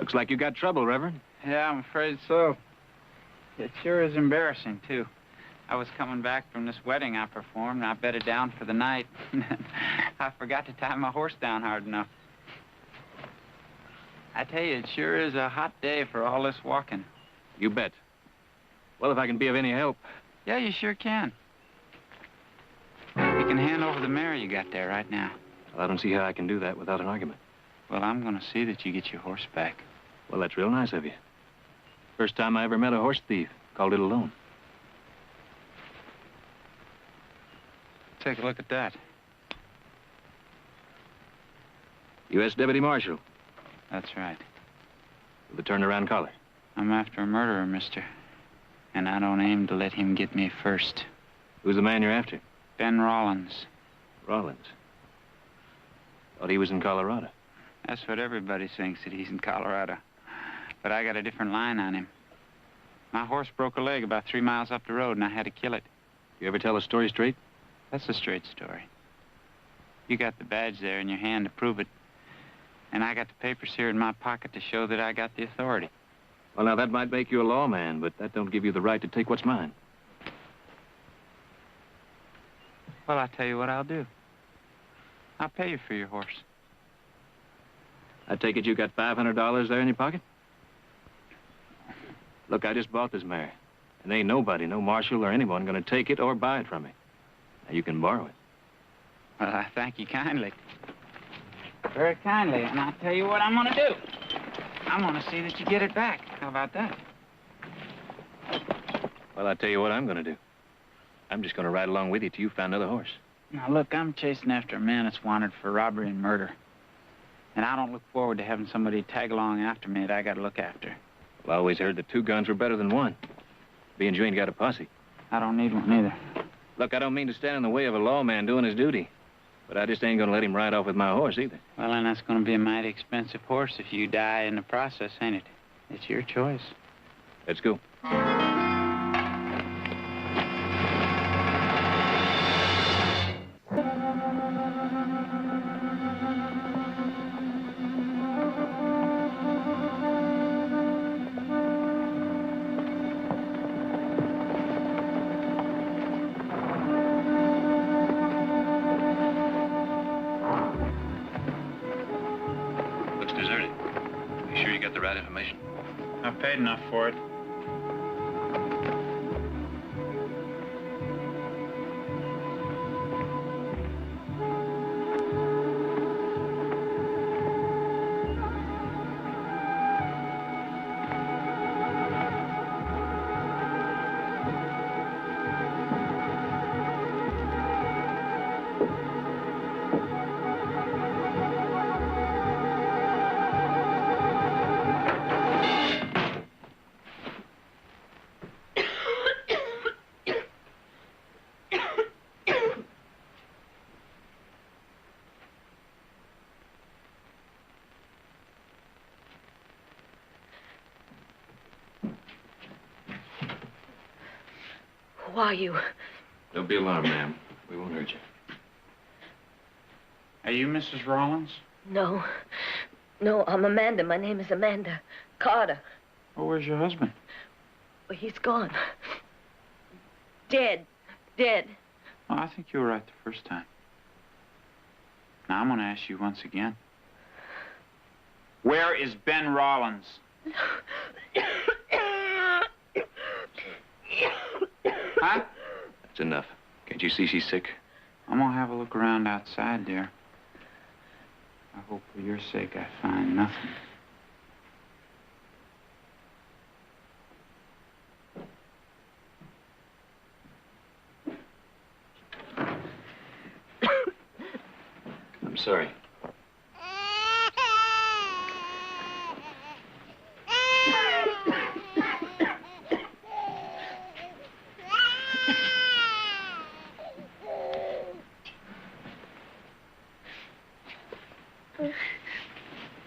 Looks like you got trouble, Reverend. Yeah, I'm afraid so. It sure is embarrassing, too. I was coming back from this wedding I performed, and I bedded down for the night. I forgot to tie my horse down hard enough. I tell you, it sure is a hot day for all this walking. You bet. Well, if I can be of any help. Yeah, you sure can. You can hand over the mare you got there right now. Well, I don't see how I can do that without an argument. Well, I'm going to see that you get your horse back. Well, that's real nice of you. First time I ever met a horse thief. Called it a loan. Take a look at that. U.S. Deputy Marshal. That's right. With the turnaround collar. I'm after a murderer, mister. And I don't aim to let him get me first. Who's the man you're after? Ben Rollins. Rollins. Thought he was in Colorado. That's what everybody thinks, that he's in Colorado. But I got a different line on him. My horse broke a leg about 3 miles up the road, and I had to kill it. You ever tell a story straight? That's a straight story. You got the badge there in your hand to prove it. And I got the papers here in my pocket to show that I got the authority. Well, now, that might make you a lawman, but that don't give you the right to take what's mine. Well, I'll tell you what I'll do. I'll pay you for your horse. I take it you got $500 there in your pocket? Look, I just bought this mare. And ain't nobody, no marshal or anyone, gonna take it or buy it from me. Now, you can borrow it. Well, I thank you kindly. Very kindly, and I'll tell you what I'm gonna do. I'm gonna see that you get it back. How about that? Well, I'll tell you what I'm gonna do. I'm just gonna ride along with you till you find another horse. Now, look, I'm chasing after a man that's wanted for robbery and murder. And I don't look forward to having somebody tag along after me that I gotta look after. Well, I always heard that 2 guns were better than 1. Being you ain't got a posse. I don't need one either. Look, I don't mean to stand in the way of a lawman doing his duty. But I just ain't gonna let him ride off with my horse either. Well, then that's gonna be a mighty expensive horse if you die in the process, ain't it? It's your choice. Let's go. Deserted. You sure you got the right information? I've paid enough for it. Who are you? Don't be alarmed, ma'am. We won't hurt you. Are you Mrs. Rollins? No. No, I'm Amanda. My name is Amanda Carter. Oh, where's your husband? Well, he's gone. Dead. Dead. Well, I think you were right the first time. Now, I'm going to ask you once again. Where is Ben Rollins? Huh? That's enough. Can't you see she's sick? I'm gonna have a look around outside there. I hope for your sake I find nothing. I'm sorry.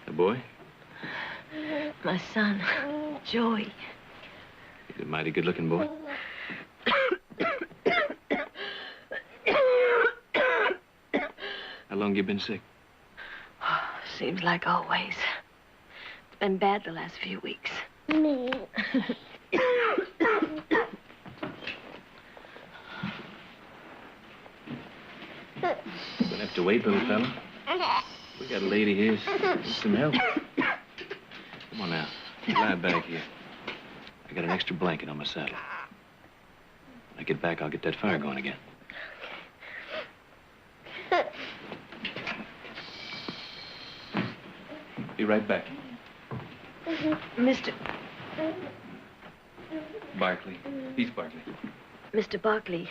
The boy? My son, Joey. He's a mighty good-looking boy. How long you been sick? Seems like always. It's been bad the last few weeks. Me. You're gonna have to wait, little fella. We got a lady here. Need some help. Come on now. Lie back here. I got an extra blanket on my saddle. When I get back, I'll get that fire going again. Be right back. Mr. Barkley. Heath Barkley. Mr. Barkley,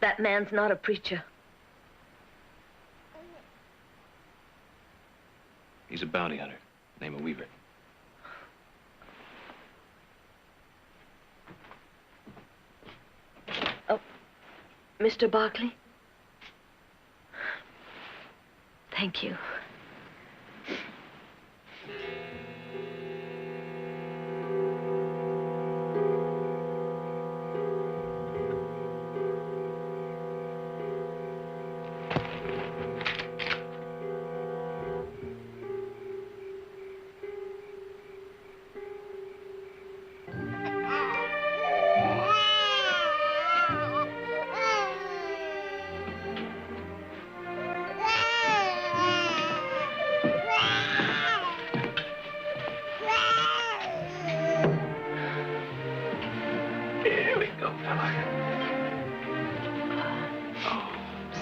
that man's not a preacher. He's a bounty hunter. Name of Weaver. Oh, Mr. Barkley? Thank you.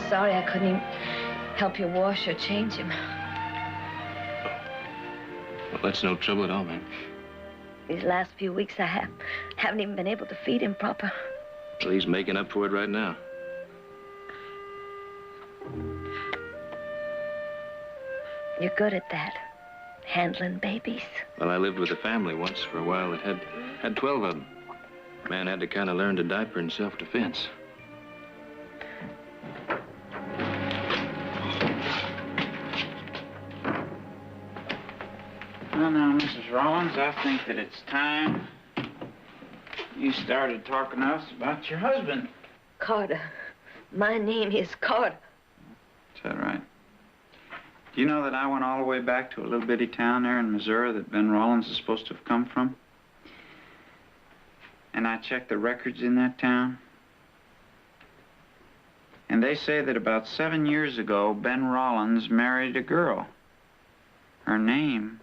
Sorry I couldn't even help you wash or change him. Well, that's no trouble at all, man. These last few weeks I haven't even been able to feed him proper. Well, he's making up for it right now. You're good at that, handling babies. Well, I lived with a family once for a while that had 12 of them. Man had to kind of learn to diaper in self-defense. Well, now, Mrs. Rollins, I think that it's time you started talking to us about your husband. Carter. My name is Carter. Is that right? Do you know that I went all the way back to a little bitty town there in Missouri that Ben Rollins is supposed to have come from? And I checked the records in that town. And they say that about 7 years ago, Ben Rollins married a girl. Her name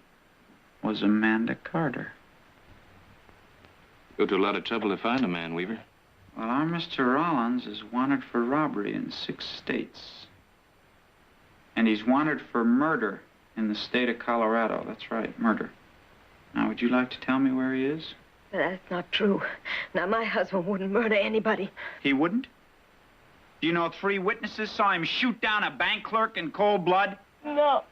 was Amanda Carter. Go to a lot of trouble to find a man, Weaver. Well, our Mr. Rollins is wanted for robbery in 6 states. And he's wanted for murder in the state of Colorado. That's right, murder. Now, would you like to tell me where he is? That's not true. Now, my husband wouldn't murder anybody. He wouldn't? Do you know 3 witnesses saw him shoot down a bank clerk in cold blood? No.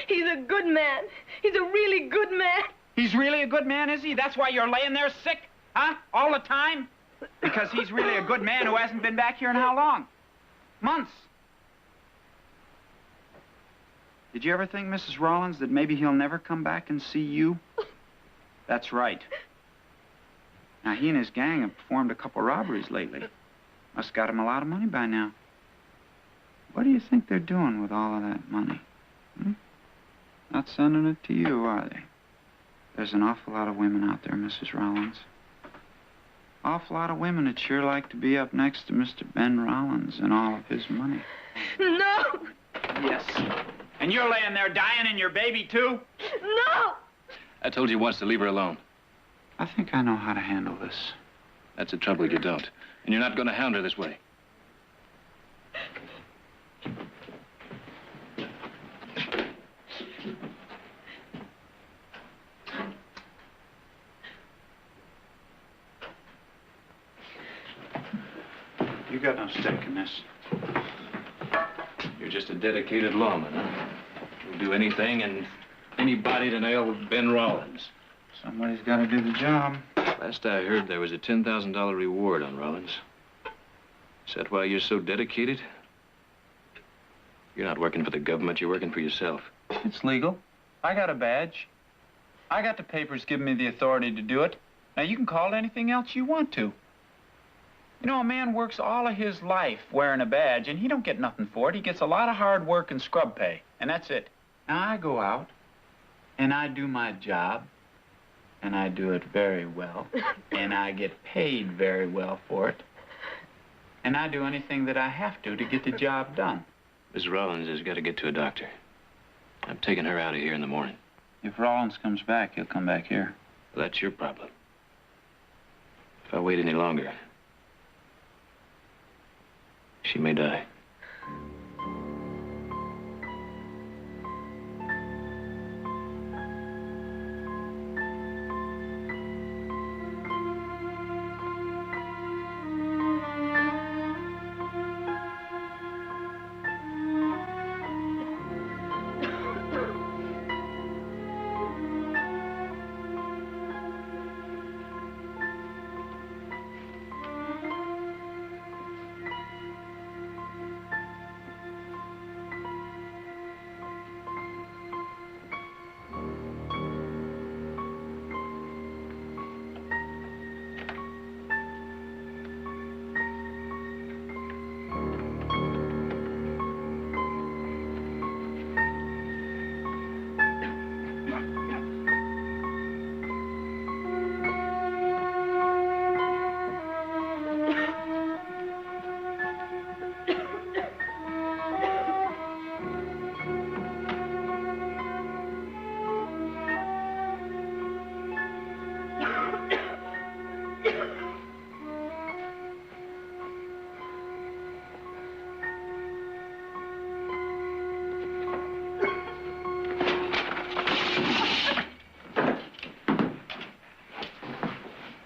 He's a good man. He's a really good man. He's really a good man, is he? That's why you're laying there sick, huh? All the time? Because he's really a good man who hasn't been back here in how long? Months. Did you ever think, Mrs. Rollins, that maybe he'll never come back and see you? That's right. Now, he and his gang have performed a couple robberies lately. Must got him a lot of money by now. What do you think they're doing with all of that money? Not sending it to you, are they? There's an awful lot of women out there, Mrs. Rollins. Awful lot of women that sure like to be up next to Mr. Ben Rollins and all of his money. No! Yes. And you're laying there dying and your baby, too? No! I told you once to leave her alone. I think I know how to handle this. That's the trouble if you don't. And you're not going to hound her this way. You got no stake in this. You're just a dedicated lawman, huh? You'll do anything and anybody to nail Ben Rollins. Somebody's got to do the job. Last I heard, there was a $10,000 reward on Rollins. Is that why you're so dedicated? You're not working for the government, you're working for yourself. It's legal. I got a badge. I got the papers giving me the authority to do it. Now, you can call it anything else you want to. You know, a man works all of his life wearing a badge, and he don't get nothing for it. He gets a lot of hard work and scrub pay, and that's it. Now, I go out, And I do my job, and I do it very well, and I get paid very well for it. And I do anything that I have to get the job done. Miss Rollins has got to get to a doctor. I'm taking her out of here in the morning. If Rollins comes back, he'll come back here. Well, that's your problem. If I wait any longer, she may die.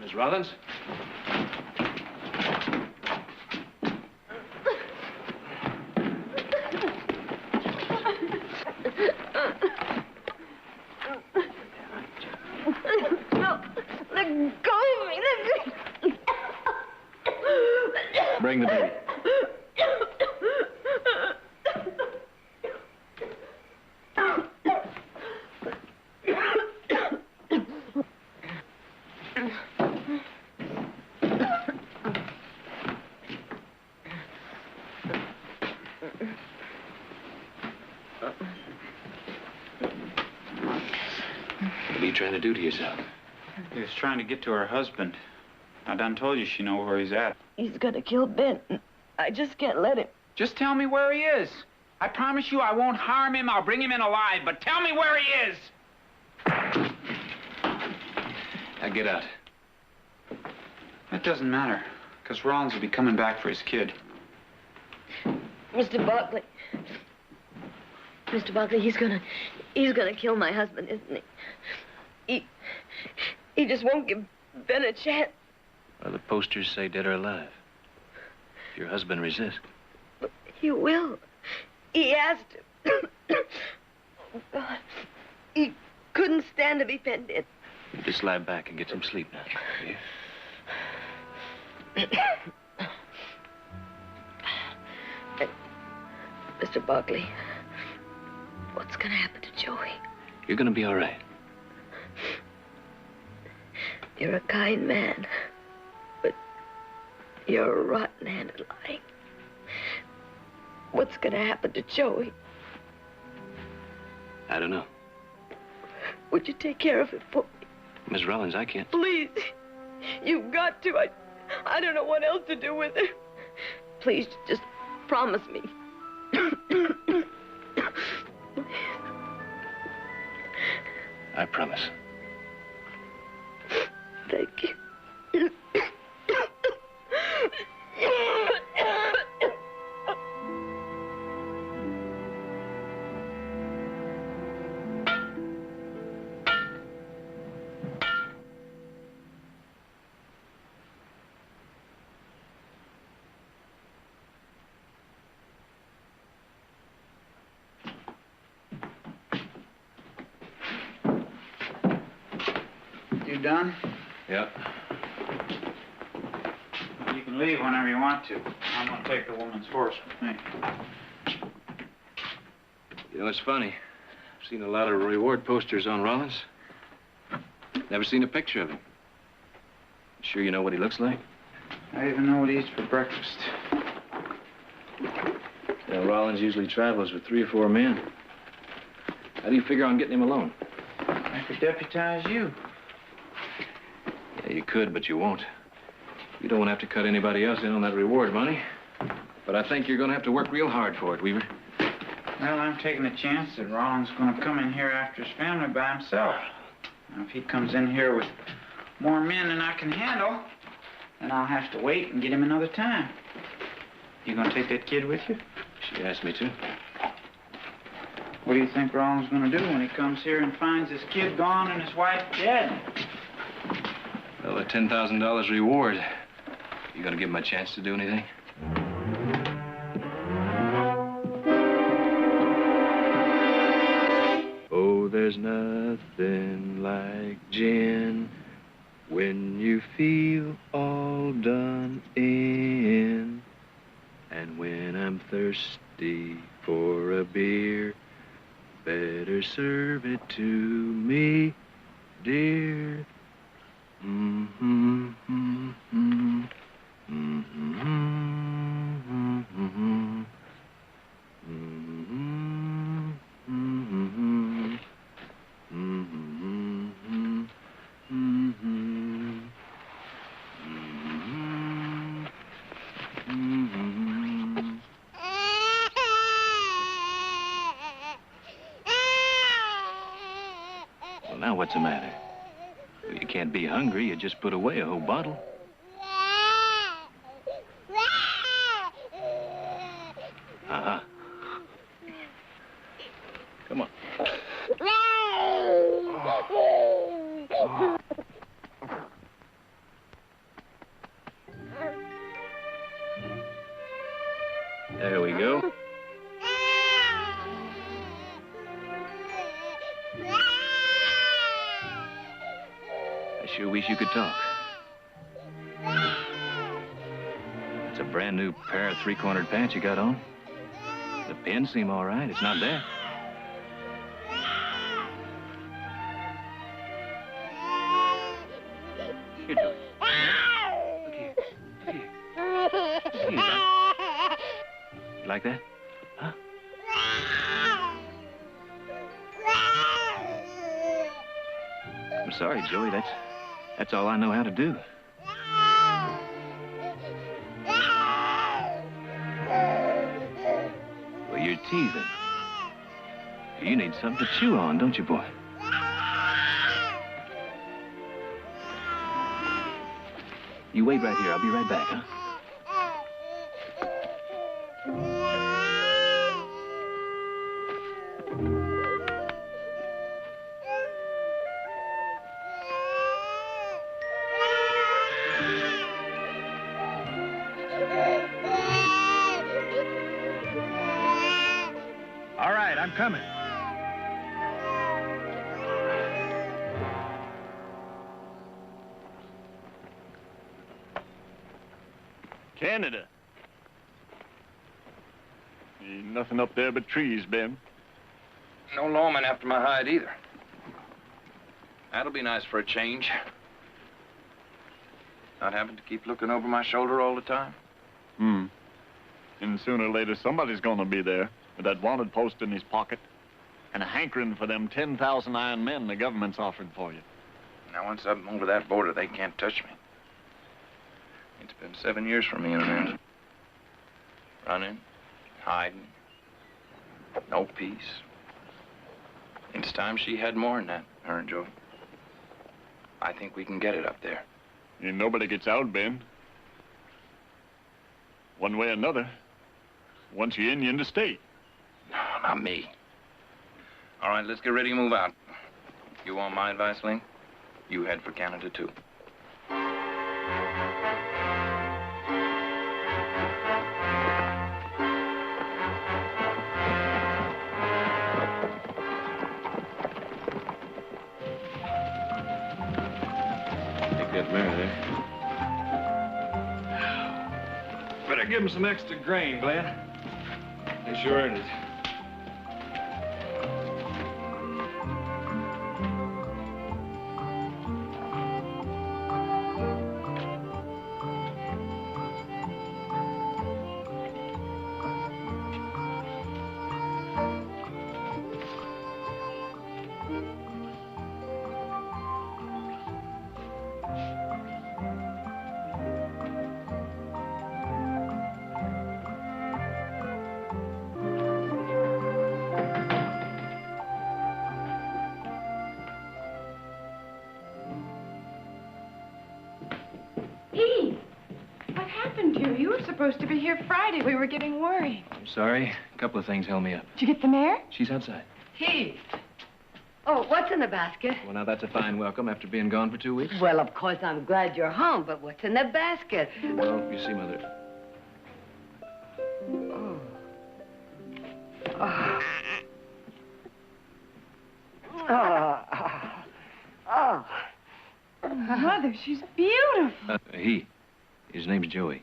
Miss Rollins? No, let go of me. Bring the baby. What are you trying to do to yourself? He was trying to get to her husband. I done told you she know where he's at. He's gonna kill Ben. I just can't let him. Just tell me where he is. I promise you I won't harm him. I'll bring him in alive, but tell me where he is. Now get out. That doesn't matter, because Rollins will be coming back for his kid. Mr. Barkley. Mr. Barkley, he's gonna kill my husband, isn't he? He just won't give Ben a chance. Well, the posters say dead or alive. If your husband resists. But he will. He has to. Oh, God. He couldn't stand to be pinned in. You just lie back and get some sleep now. Here. Mr. Barkley, what's gonna happen to Joey? You're gonna be all right. You're a kind man, but you're a rotten hand at lying. What's gonna happen to Joey? I don't know. Would you take care of it for me? Miss Rollins, I can't. Please. You've got to. I don't know what else to do with her. Please, just promise me. I promise. Thank you. You done? Yep. You can leave whenever you want to. I'm gonna take the woman's horse with me. You know, it's funny. I've seen a lot of reward posters on Rollins. Never seen a picture of him. Sure you know what he looks like? I even know what he eats for breakfast. Yeah, Rollins usually travels with 3 or 4 men. How do you figure on getting him alone? deputize you. Yeah, you could, but you won't. You don't want to have to cut anybody else in on that reward money. But I think you're going to have to work real hard for it, Weaver. Well, I'm taking a chance that Rollins is going to come in here after his family by himself. Now, if he comes in here with more men than I can handle, then I'll have to wait and get him another time. You going to take that kid with you? She asked me to. What do you think Rollins is going to do when he comes here and finds his kid gone and his wife dead? Well, a $10,000 reward. You going to give him a chance to do anything? Oh, there's nothing like gin when you feel all done in. And when I'm thirsty for a beer, better serve it to me, dear. Mm-hmm, mm-hmm, mm-hmm, mm-hmm, mm-hmm, mm-hmm, Well, now what's the matter? You can't be hungry. You just put away a whole bottle. Uh-huh. Come on. There we go. I sure wish you could talk. It's a brand new pair of three-cornered pants you got on. The pins seem all right. It's not there. Here, Joey. Look here. Look here. Look here. You like that? Huh? I'm sorry, Joey. That's all I know how to do. Well, you're teething. You need something to chew on, don't you, boy? You wait right here. I'll be right back, huh? All right, I'm coming. Canada. Ain't nothing up there but trees, Ben. No lawman after my hide either. That'll be nice for a change. Not having to keep looking over my shoulder all the time. And sooner or later, somebody's gonna be there with that wanted post in his pocket and a hankering for them 10,000 iron men the government's offering for you. Now, once I'm over that border, they can't touch me. It's been 7 years for me and Amanda. Running, hiding, no peace. It's time she had more than that, her and Joe. I think we can get it up there. And nobody gets out, Ben. One way or another, once you're in, you're in the state. No, not me. All right, let's get ready to move out. You want my advice, Ling? You head for Canada, too. Take that mirror there. Better give him some extra grain, Glenn. They sure earned it. happened to you? You were supposed to be here Friday. We were getting worried. I'm sorry. A couple of things held me up. Did you get the mare? She's outside. Heath. Oh, what's in the basket? Well, now, that's a fine welcome after being gone for 2 weeks. Well, of course, I'm glad you're home, but what's in the basket? Well, you see, Mother. Oh. Oh. Oh. Mother, she's beautiful. His name's Joey.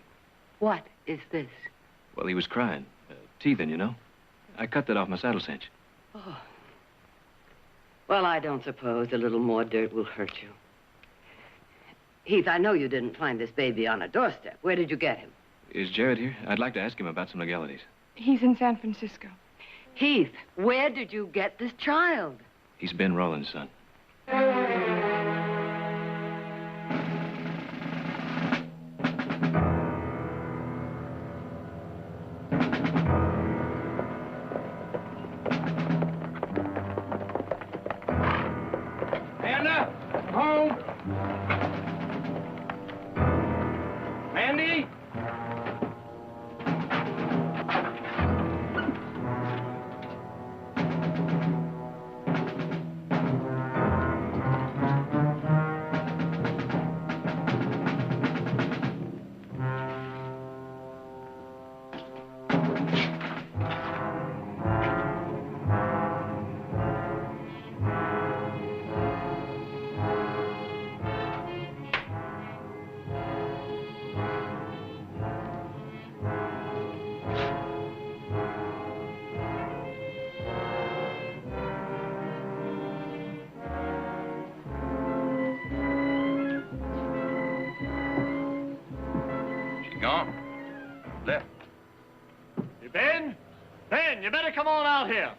What is this? Well, he was crying. Teething, you know. I cut that off my saddle cinch. Oh. Well, I don't suppose a little more dirt will hurt you. Heath, I know you didn't find this baby on a doorstep. Where did you get him? Is Jared here? I'd like to ask him about some legalities. He's in San Francisco. Heath, where did you get this child? He's Ben Rollins' son. Amanda, come home. Mandy? Gone. Left. Hey, Ben? Ben, you better come on out here.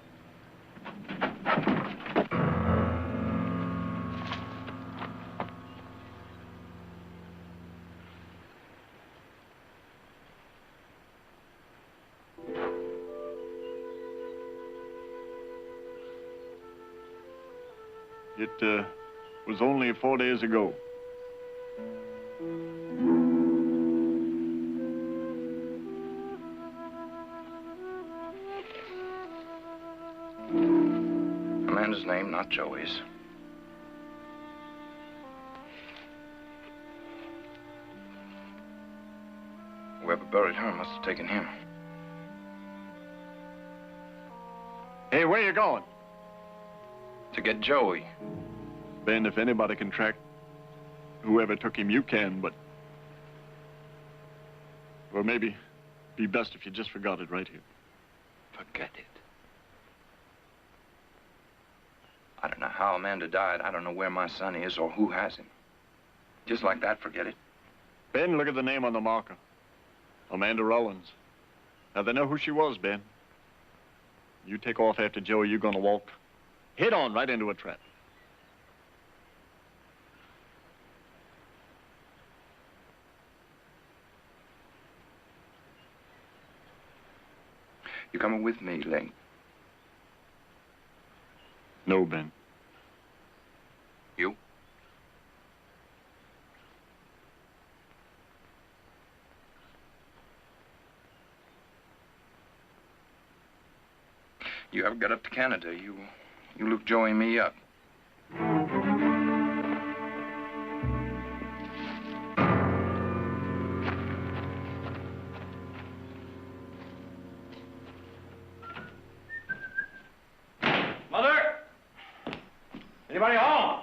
It was only 4 days ago. Amanda's name, not Joey's. Whoever buried her must have taken him. Hey, where you going? To get Joey. Ben, if anybody can track whoever took him, you can, but... Well, maybe be best if you just forgot it right here. Forget it. I don't know how Amanda died. I don't know where my son is or who has him. Just like that, forget it. Ben, look at the name on the marker. Amanda Rollins. Now, they know who she was, Ben. You take off after Joey, you're gonna walk head on right into a trap. You coming with me, Ling? No, Ben. You? You haven't got up to Canada. You look Joey and me up. Mother? Anybody home?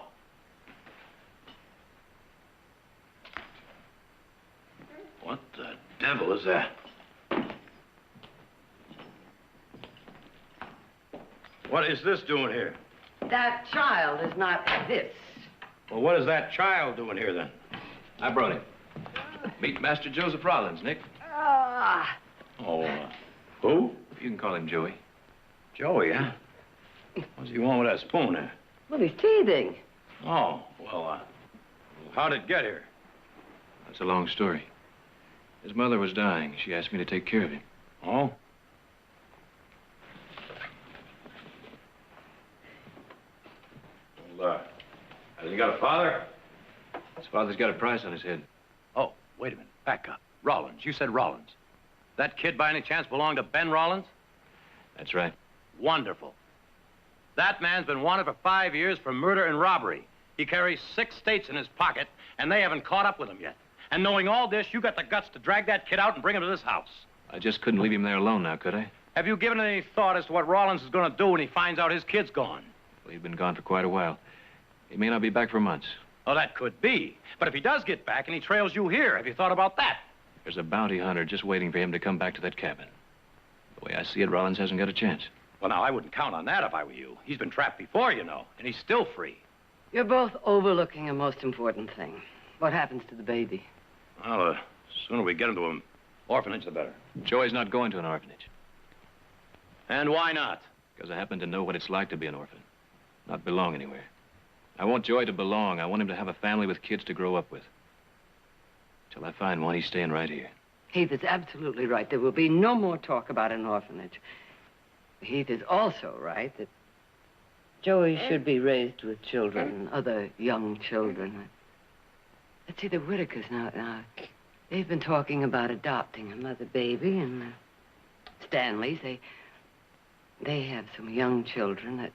What the devil is that? What is this doing here? That child is not this. Well, what is that child doing here, then? I brought him. Meet Master Joseph Rollins, Nick. Ah. Oh, who? You can call him Joey. Joey, huh? What's he want with that spoon there? Well, he's teething. Oh, well, how did it get here? That's a long story. His mother was dying. She asked me to take care of him. Oh? Well, has he got a father? His father's got a price on his head. Oh, wait a minute. Back up. Rollins. You said Rollins. That kid by any chance belonged to Ben Rollins? That's right. Wonderful. That man's been wanted for 5 years for murder and robbery. He carries 6 states in his pocket, and they haven't caught up with him yet. And knowing all this, you got the guts to drag that kid out and bring him to this house. I just couldn't leave him there alone now, could I? Have you given it any thought as to what Rollins is going to do when he finds out his kid's gone? Well, he's been gone for quite a while. He may not be back for months. Oh, that could be. But if he does get back and he trails you here, have you thought about that? There's a bounty hunter just waiting for him to come back to that cabin. The way I see it, Rollins hasn't got a chance. Well, now, I wouldn't count on that if I were you. He's been trapped before, you know, and he's still free. You're both overlooking a most important thing. What happens to the baby? Well, the sooner we get him to an orphanage, the better. Joey's not going to an orphanage. And why not? Because I happen to know what it's like to be an orphan. Not belong anywhere. I want Joey to belong. I want him to have a family with kids to grow up with. Till I find one, he's staying right here. Heath is absolutely right. There will be no more talk about an orphanage. Heath is also right that Joey should be raised with children, other young children. Let's see, the Whitakers now, they've been talking about adopting another baby, and Stanley's, they have some young children that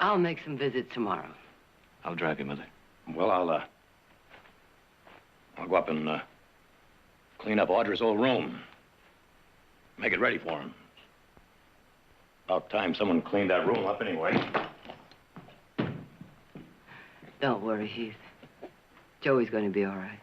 I'll make some visits tomorrow. I'll drive you, Mother. Well, I'll go up and clean up Audra's old room. Make it ready for him. About time someone cleaned that room up anyway. Don't worry, Heath. Joey's going to be all right.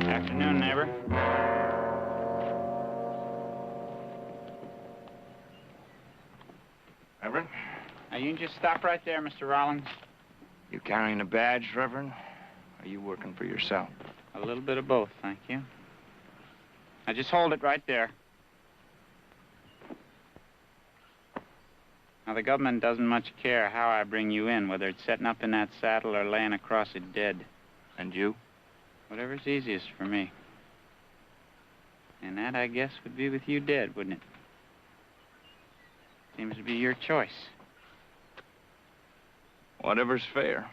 Afternoon, neighbor. Reverend? Now, you can just stop right there, Mr. Rollins. You carrying a badge, Reverend? Or are you working for yourself? A little bit of both, thank you. Now, just hold it right there. Now, the government doesn't much care how I bring you in, whether it's setting up in that saddle or laying across it dead. And you? Whatever's easiest for me. And that, I guess, would be with you dead, wouldn't it? Seems to be your choice. Whatever's fair.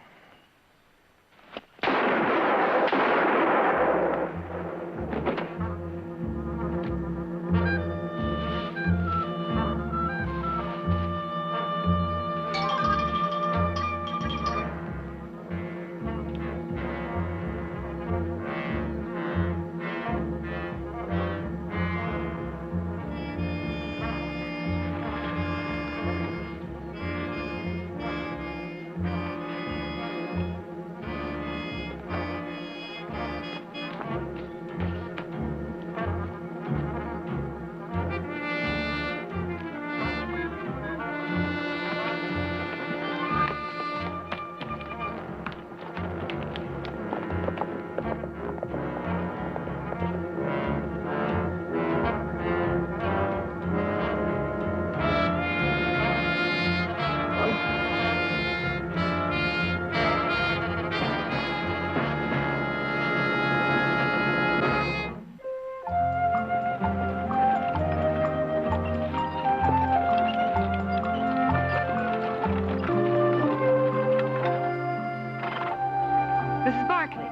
Mrs. Barkley.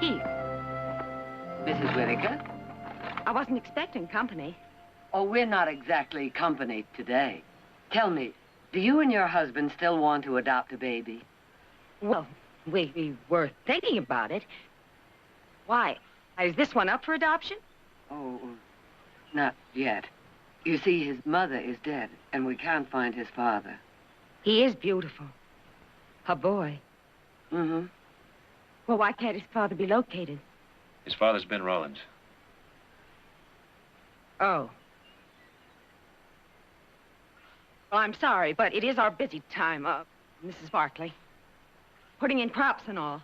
Heath. Mrs. Whitaker? I wasn't expecting company. Oh, we're not exactly company today. Tell me, do you and your husband still want to adopt a baby? Well, we were thinking about it. Why? Is this one up for adoption? Oh, not yet. You see, his mother is dead, and we can't find his father. He is beautiful. A boy. Mm-hmm. Well, why can't his father be located? His father's Ben Rollins. Oh. Well, I'm sorry, but it is our busy time, Mrs. Barkley. Putting in crops and all.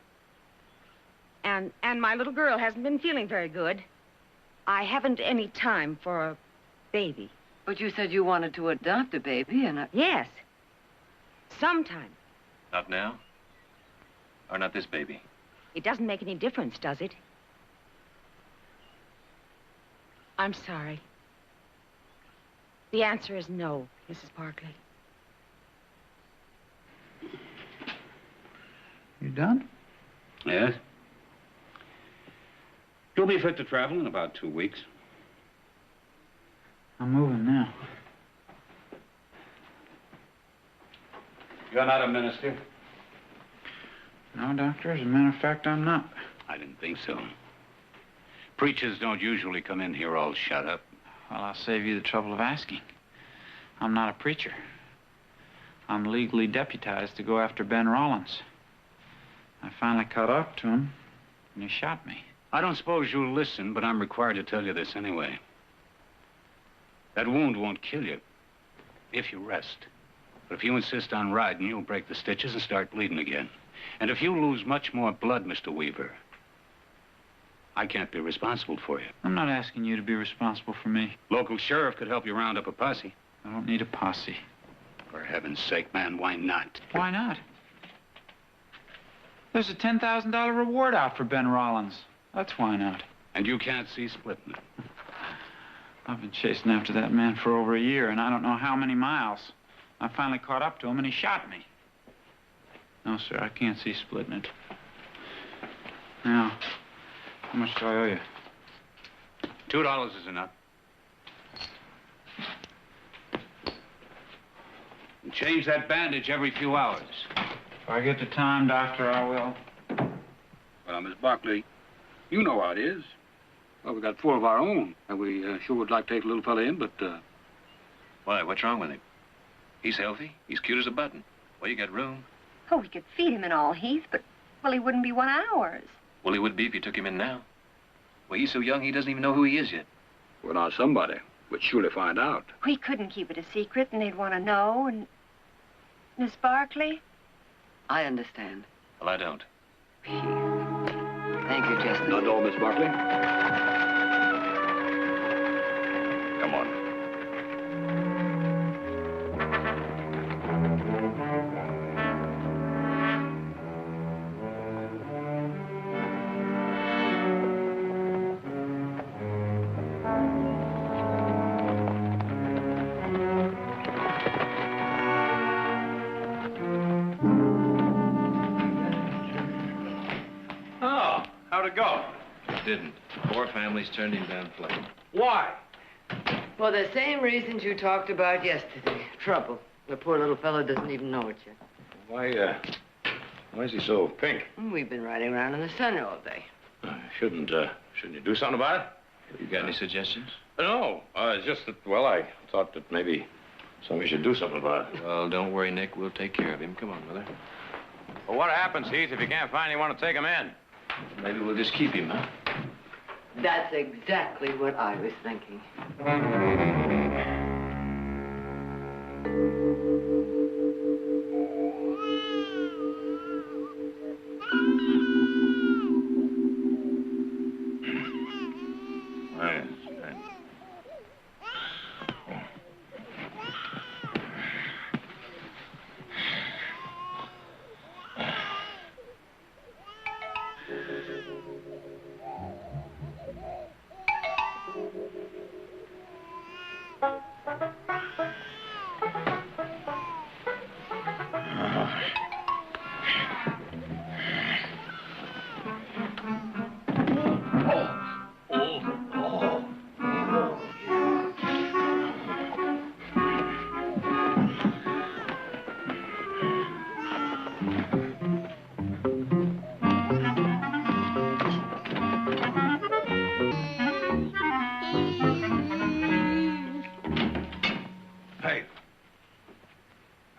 And my little girl hasn't been feeling very good. I haven't any time for a baby. But you said you wanted to adopt a baby, and Yes. Sometime. Not now? Or not this baby? It doesn't make any difference, does it? I'm sorry. The answer is no, Mrs. Barkley. You done? Yes. You'll be fit to travel in about 2 weeks. I'm moving now. You're not a minister? No, Doctor. As a matter of fact, I'm not. I didn't think so. Preachers don't usually come in here all shut up. Well, I'll save you the trouble of asking. I'm not a preacher. I'm legally deputized to go after Ben Rollins. I finally caught up to him, and he shot me. I don't suppose you'll listen, but I'm required to tell you this anyway. That wound won't kill you if you rest. But if you insist on riding, you'll break the stitches and start bleeding again. And if you lose much more blood, Mr. Weaver, I can't be responsible for you. I'm not asking you to be responsible for me. Local sheriff could help you round up a posse. I don't need a posse. For heaven's sake, man, why not? Why not? There's a $10,000 reward out for Ben Rollins. That's why not. And you can't see splitting it. I've been chasing after that man for over a year, and I don't know how many miles. I finally caught up to him, and he shot me. No, sir, I can't see splitting it. Now, how much do I owe you? $2 is enough. And change that bandage every few hours. If I get the time, Doctor, I will. Well, Miss Barkley, you know how it is. Well, we got 4 of our own, and we sure would like to take the little fella in, but, Why? What's wrong with him? He's healthy. He's cute as a button. Well, you got room. Oh, we could feed him and all, Heath, but, well, he wouldn't be one of ours. Well, he would be if you took him in now. Well, he's so young, he doesn't even know who he is yet. well, now somebody would surely find out. We couldn't keep it a secret, and they'd want to know, and... Miss Barkley? I understand. Well, I don't. Thank you, Chester. Not all, Miss Barkley. Come on. Oh, how'd it go? It didn't. 4 families turned him down flat. Why? For the same reasons you talked about yesterday. Trouble. The poor little fellow doesn't even know it yet. Why is he so pink? We've been riding around in the sun all day. Shouldn't you do something about it? You got any suggestions? No, it's just that, well, I thought that maybe somebody should do something about it. Well, don't worry, Nick. We'll take care of him. Come on, Mother. Well, what happens, Heath, if you can't find anyone to take him in? Maybe we'll just keep him, huh? That's exactly what I was thinking.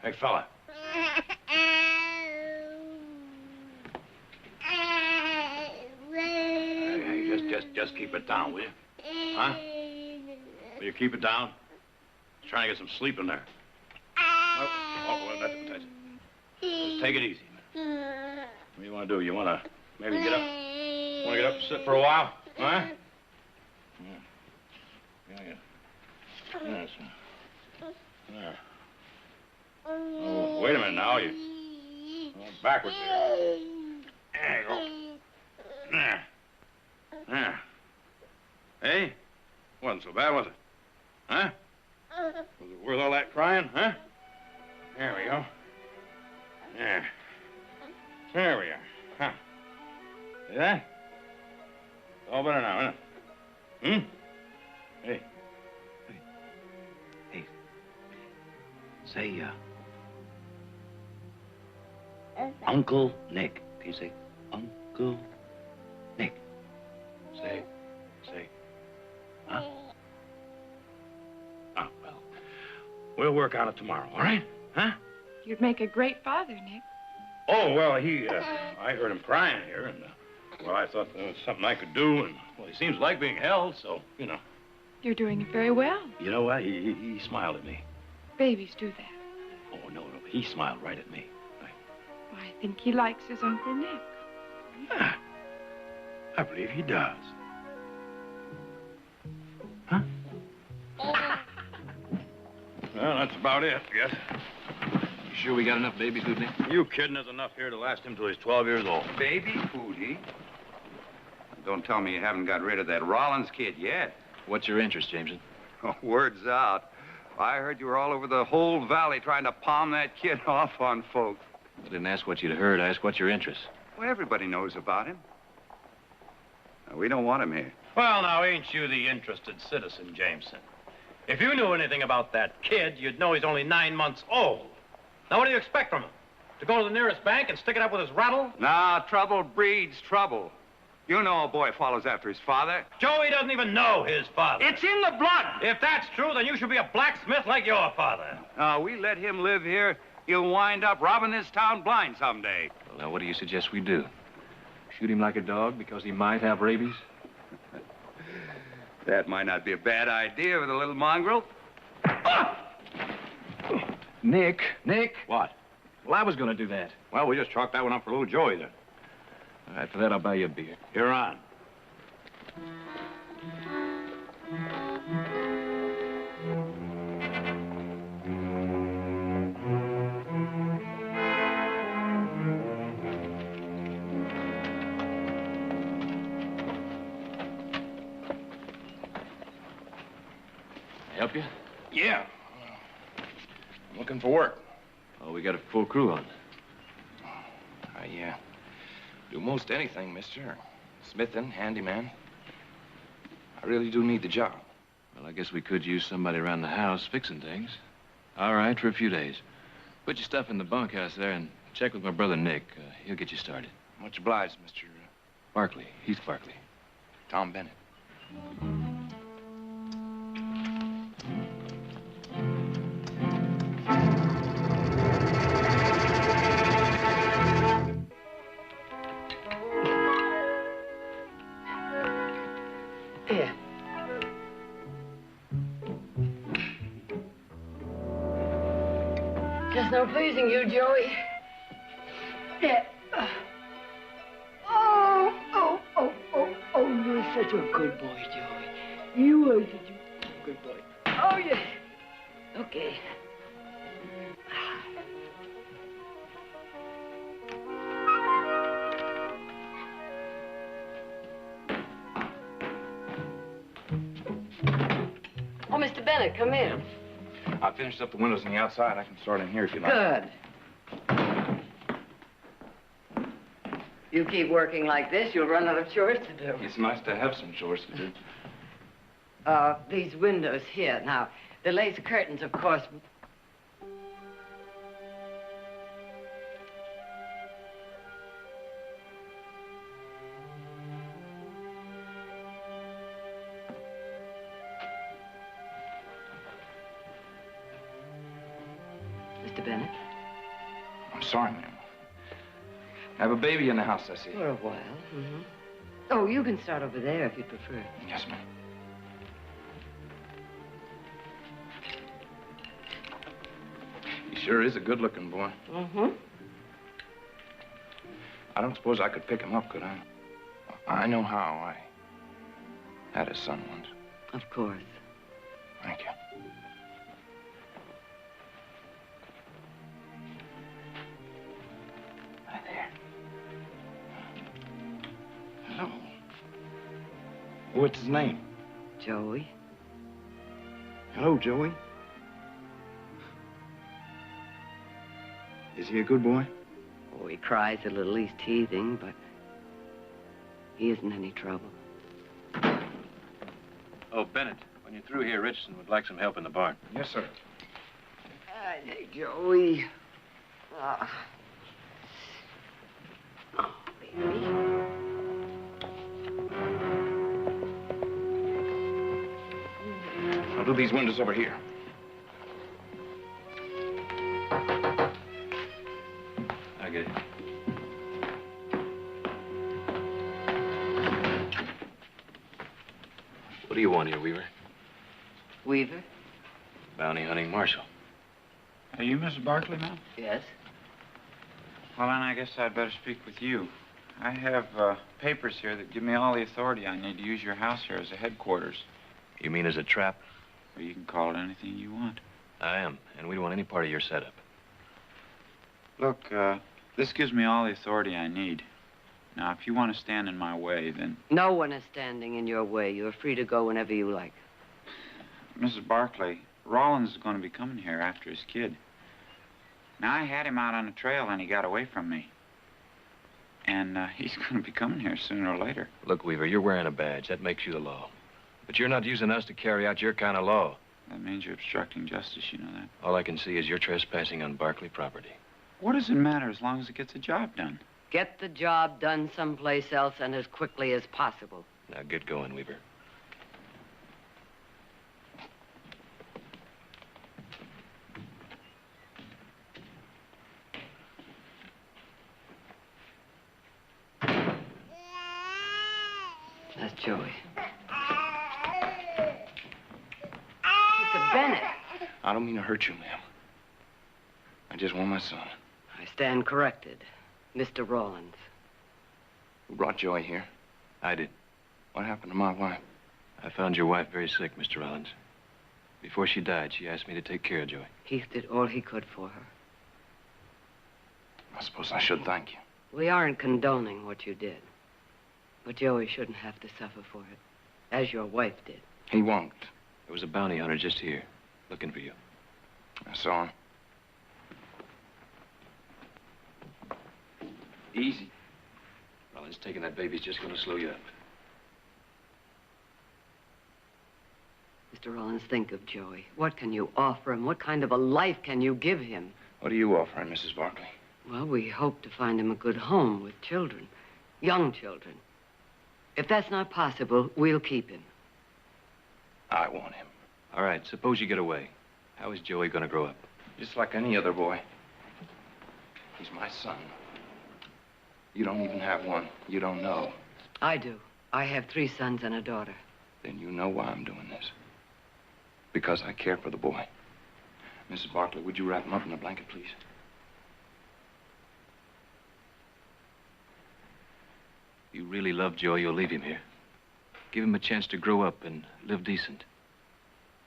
Hey, fella. Hey, Just keep it down, will you? Huh? Will you keep it down? Just trying to get some sleep in there. Oh, well, that's it. Just take it easy, man. What do you want to do? You want to maybe get up? Want to get up and sit for a while? Huh? Yeah. Yes. There. Oh, wait a minute now. You're going backwards here. There you go. There. Hey? Wasn't so bad, was it? Huh? Was it worth all that crying, huh? There we go. There. There we are. Huh. See that? It's all better now, isn't it? Hey. Hey. Say, Uncle Nick. Can you say Uncle Nick? Say. Huh? Oh, well. We'll work on it tomorrow, all right? Huh? You'd make a great father, Nick. Oh, well, I heard him crying here, and, well, I thought there was something I could do, and, well, he seems like being held, so, you know. You're doing it very well. You know what? He smiled at me. Babies do that. Oh, no, he smiled right at me. I think he likes his Uncle Nick. Yeah, I believe he does. Huh? Well, that's about it, I guess. You sure we got enough baby food, Nick? You kidding? There's enough here to last him till he's 12 years old. Baby food, Don't tell me you haven't got rid of that Rollins kid yet. What's your interest, Jameson? Oh, word's out. I heard you were all over the whole valley trying to palm that kid off on folks. I didn't ask what you'd heard. I asked what's your interest. Well, everybody knows about him. Now, we don't want him here. Well, now, ain't you the interested citizen, Jameson? If you knew anything about that kid, you'd know he's only 9 months old. Now, what do you expect from him? To go to the nearest bank and stick it up with his rattle? Nah, trouble breeds trouble. You know a boy follows after his father. Joey doesn't even know his father. It's in the blood. If that's true, then you should be a blacksmith like your father. We let him live here, he'll wind up robbing this town blind someday. Well, now, what do you suggest we do? Shoot him like a dog because he might have rabies? That might not be a bad idea with a little mongrel. Nick. What? Well, I was going to do that. Well, we just chalked that one up for little Joey, then. All right, for that, I'll buy you a beer. You're on. Help you? Yeah. I'm looking for work. Oh, we got a full crew on. I do most anything, mister. Smithing, handyman. I really do need the job. Well, I guess we could use somebody around the house fixing things. All right, for a few days. Put your stuff in the bunkhouse there and check with my brother Nick. He'll get you started. Much obliged, Mr. Barkley, Heath Barkley. Tom Bennett. Here. Just no pleasing you, Joey. Yeah. Oh, you're such a good boy, Joey. You are such a good boy. Oh, yes. Okay. Oh, Mr. Bennett, come in. I finished up the windows on the outside. I can start in here if you like. Good. You keep working like this, you'll run out of chores to do. It's nice to have some chores to do. These windows here. Now, the lace curtains, of course. Mr. Bennett? I'm sorry, ma'am. I have a baby in the house, I see. For a while. Oh, you can start over there if you prefer. Yes, ma'am. He sure is a good-looking boy. Mm-hmm. I don't suppose I could pick him up, could I? I know how. I had a son once. Of course. Thank you. Hi there. Hello. What's his name? Joey. Hello, Joey. Is he a good boy? Oh, he cries a little. He's teething, but he isn't any trouble. Oh, Bennett, when you're through here, Richardson would like some help in the barn. Yes, sir. Hey, Joey. Oh, baby. I'll do these windows over here. I get it. What do you want here, Weaver? Weaver? Bounty hunting marshal. Are you Mrs. Barkley, ma'am? Yes. Well, then I guess I'd better speak with you. I have papers here that give me all the authority I need to use your house here as a headquarters. You mean as a trap? Or you can call it anything you want. I am, and we don't want any part of your setup. Look, this gives me all the authority I need. Now, if you want to stand in my way, then... No one is standing in your way. You're free to go whenever you like. Mrs. Barkley, Rollins is going to be coming here after his kid. Now, I had him out on the trail and he got away from me. And he's going to be coming here sooner or later. Look, Weaver, you're wearing a badge. That makes you the law. But you're not using us to carry out your kind of law. That means you're obstructing justice, you know that? All I can see is you're trespassing on Barkley property. What does it matter as long as it gets the job done? Get the job done someplace else and as quickly as possible. Now get going, Weaver. That's Joey. Mr. Bennett. I don't mean to hurt you, ma'am. I just want my son. I stand corrected. Mr. Rollins. Who brought Joey here? I did. What happened to my wife? I found your wife very sick, Mr. Rollins. Before she died, she asked me to take care of Joey. Heath did all he could for her. I suppose I should thank you. We aren't condoning what you did. But Joey shouldn't have to suffer for it, as your wife did. He won't. There was a bounty hunter just here, looking for you. I saw him. Easy. Rollins, taking that baby's just going to slow you up. Mr. Rollins, think of Joey. What can you offer him? What kind of a life can you give him? What do you offer him, Mrs. Barkley? Well, we hope to find him a good home with children. Young children. If that's not possible, we'll keep him. I want him. All right, suppose you get away. How is Joey going to grow up? Just like any other boy. He's my son. You don't even have one. You don't know. I do. I have 3 sons and a daughter. Then you know why I'm doing this. Because I care for the boy. Mrs. Barkley, would you wrap him up in a blanket, please? If you really love Joey, you'll leave him here. Give him a chance to grow up and live decent.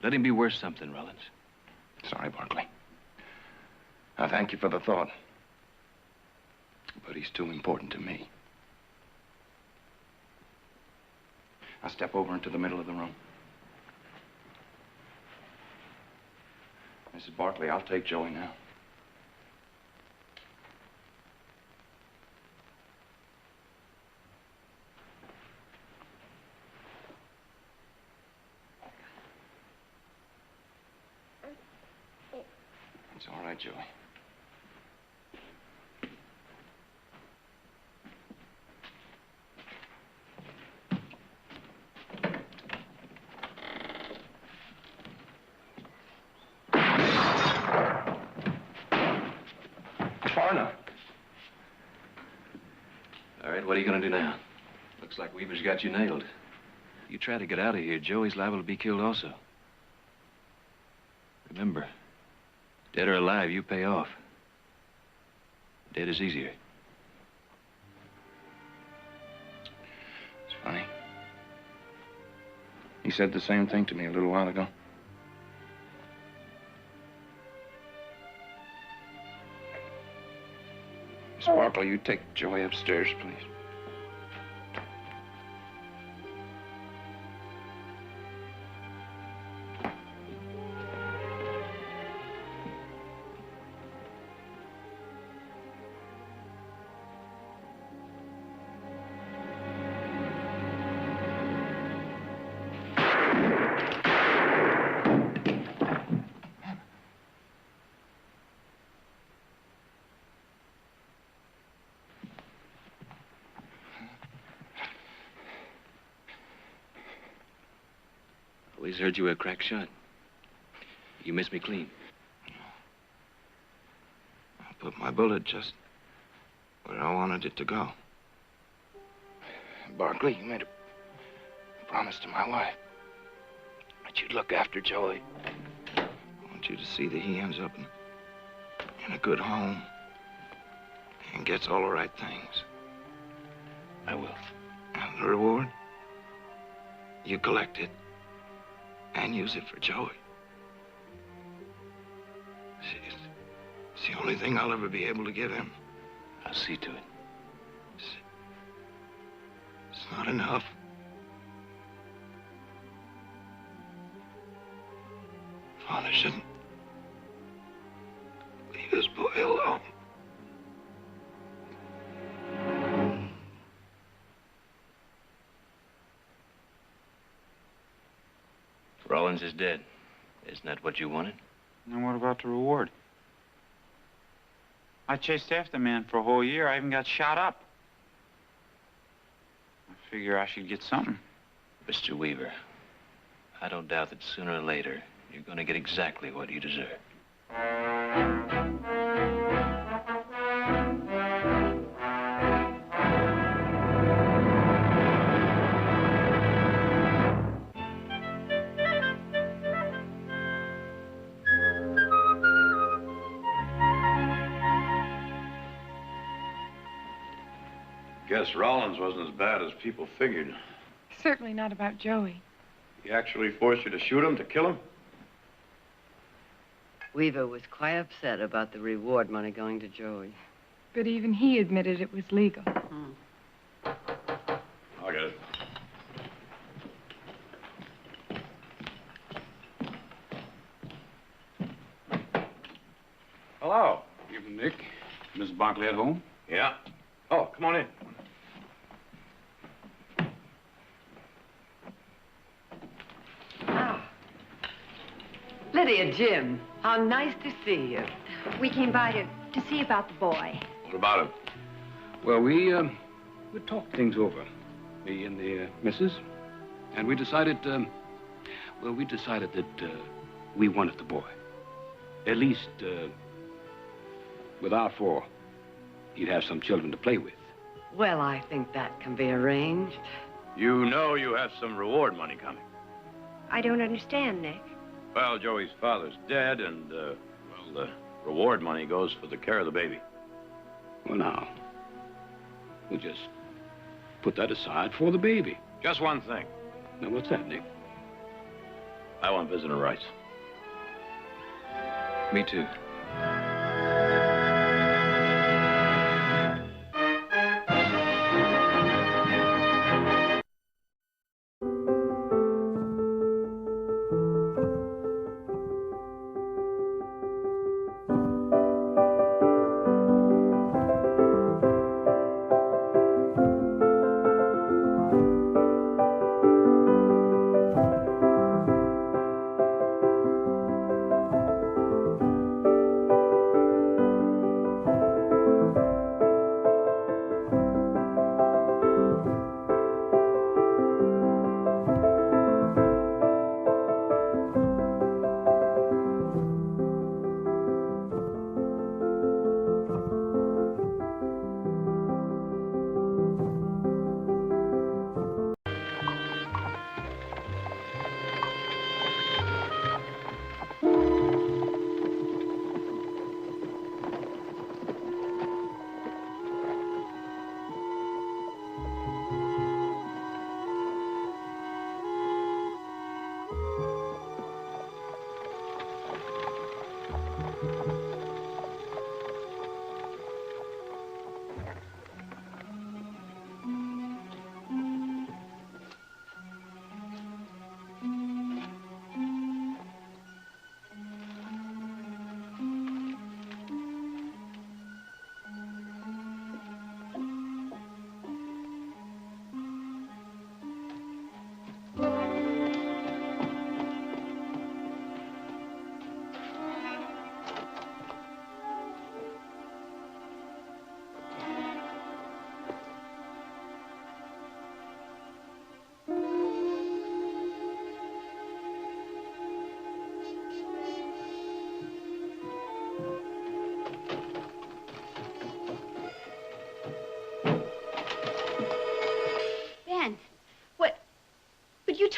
Let him be worth something, Rollins. Sorry, Barkley. I thank you for the thought. But he's too important to me. I'll step over into the middle of the room. Mrs. Barkley, I'll take Joey now. It's all right, Joey. Far enough. All right, what are you going to do now? Looks Looks like Weaver's got you nailed. You try to get out of here, Joey's liable to be killed also. Remember, dead or alive, you pay off. Dead is easier. It's funny. He said the same thing to me a little while ago. Miss Barkley, you take Joey upstairs, please. Always heard you were a crack shot. You missed me clean. I put my bullet just where I wanted it to go. Barkley, you made a promise to my wife that you'd look after Joey. I want you to see that he ends up in a good home and gets all the right things. I will. And the reward, you collect it and use it for Joey. It's the only thing I'll ever be able to give him. I'll see to it. It's not enough. Father shouldn't leave his boy alone. Rollins is dead. Isn't that what you wanted? And what about the reward? I chased after the man for a whole year. I even got shot up. I figure I should get something. Mr. Weaver, I don't doubt that sooner or later you're going to get exactly what you deserve. Guess Rollins wasn't as bad as people figured. Certainly not about Joey. He actually forced you to shoot him, to kill him? Weaver was quite upset about the reward money going to Joey. But even he admitted it was legal. I'll get it. Hello. Evening, Nick. Mrs. Barkley at home? Yeah. Oh, come on in. Lydia, Jim, how nice to see you. We came by to see about the boy. What about him? Well, we talked things over, me and the missus, and we decided that we wanted the boy. At least, with our four, he'd have some children to play with. Well, I think that can be arranged. You know you have some reward money coming. I don't understand, Nick. Well, Joey's father's dead, and, well, the reward money goes for the care of the baby. Well, now, we'll just put that aside for the baby. Just one thing. Now, what's that, Nick? I want visitor rights. Me too.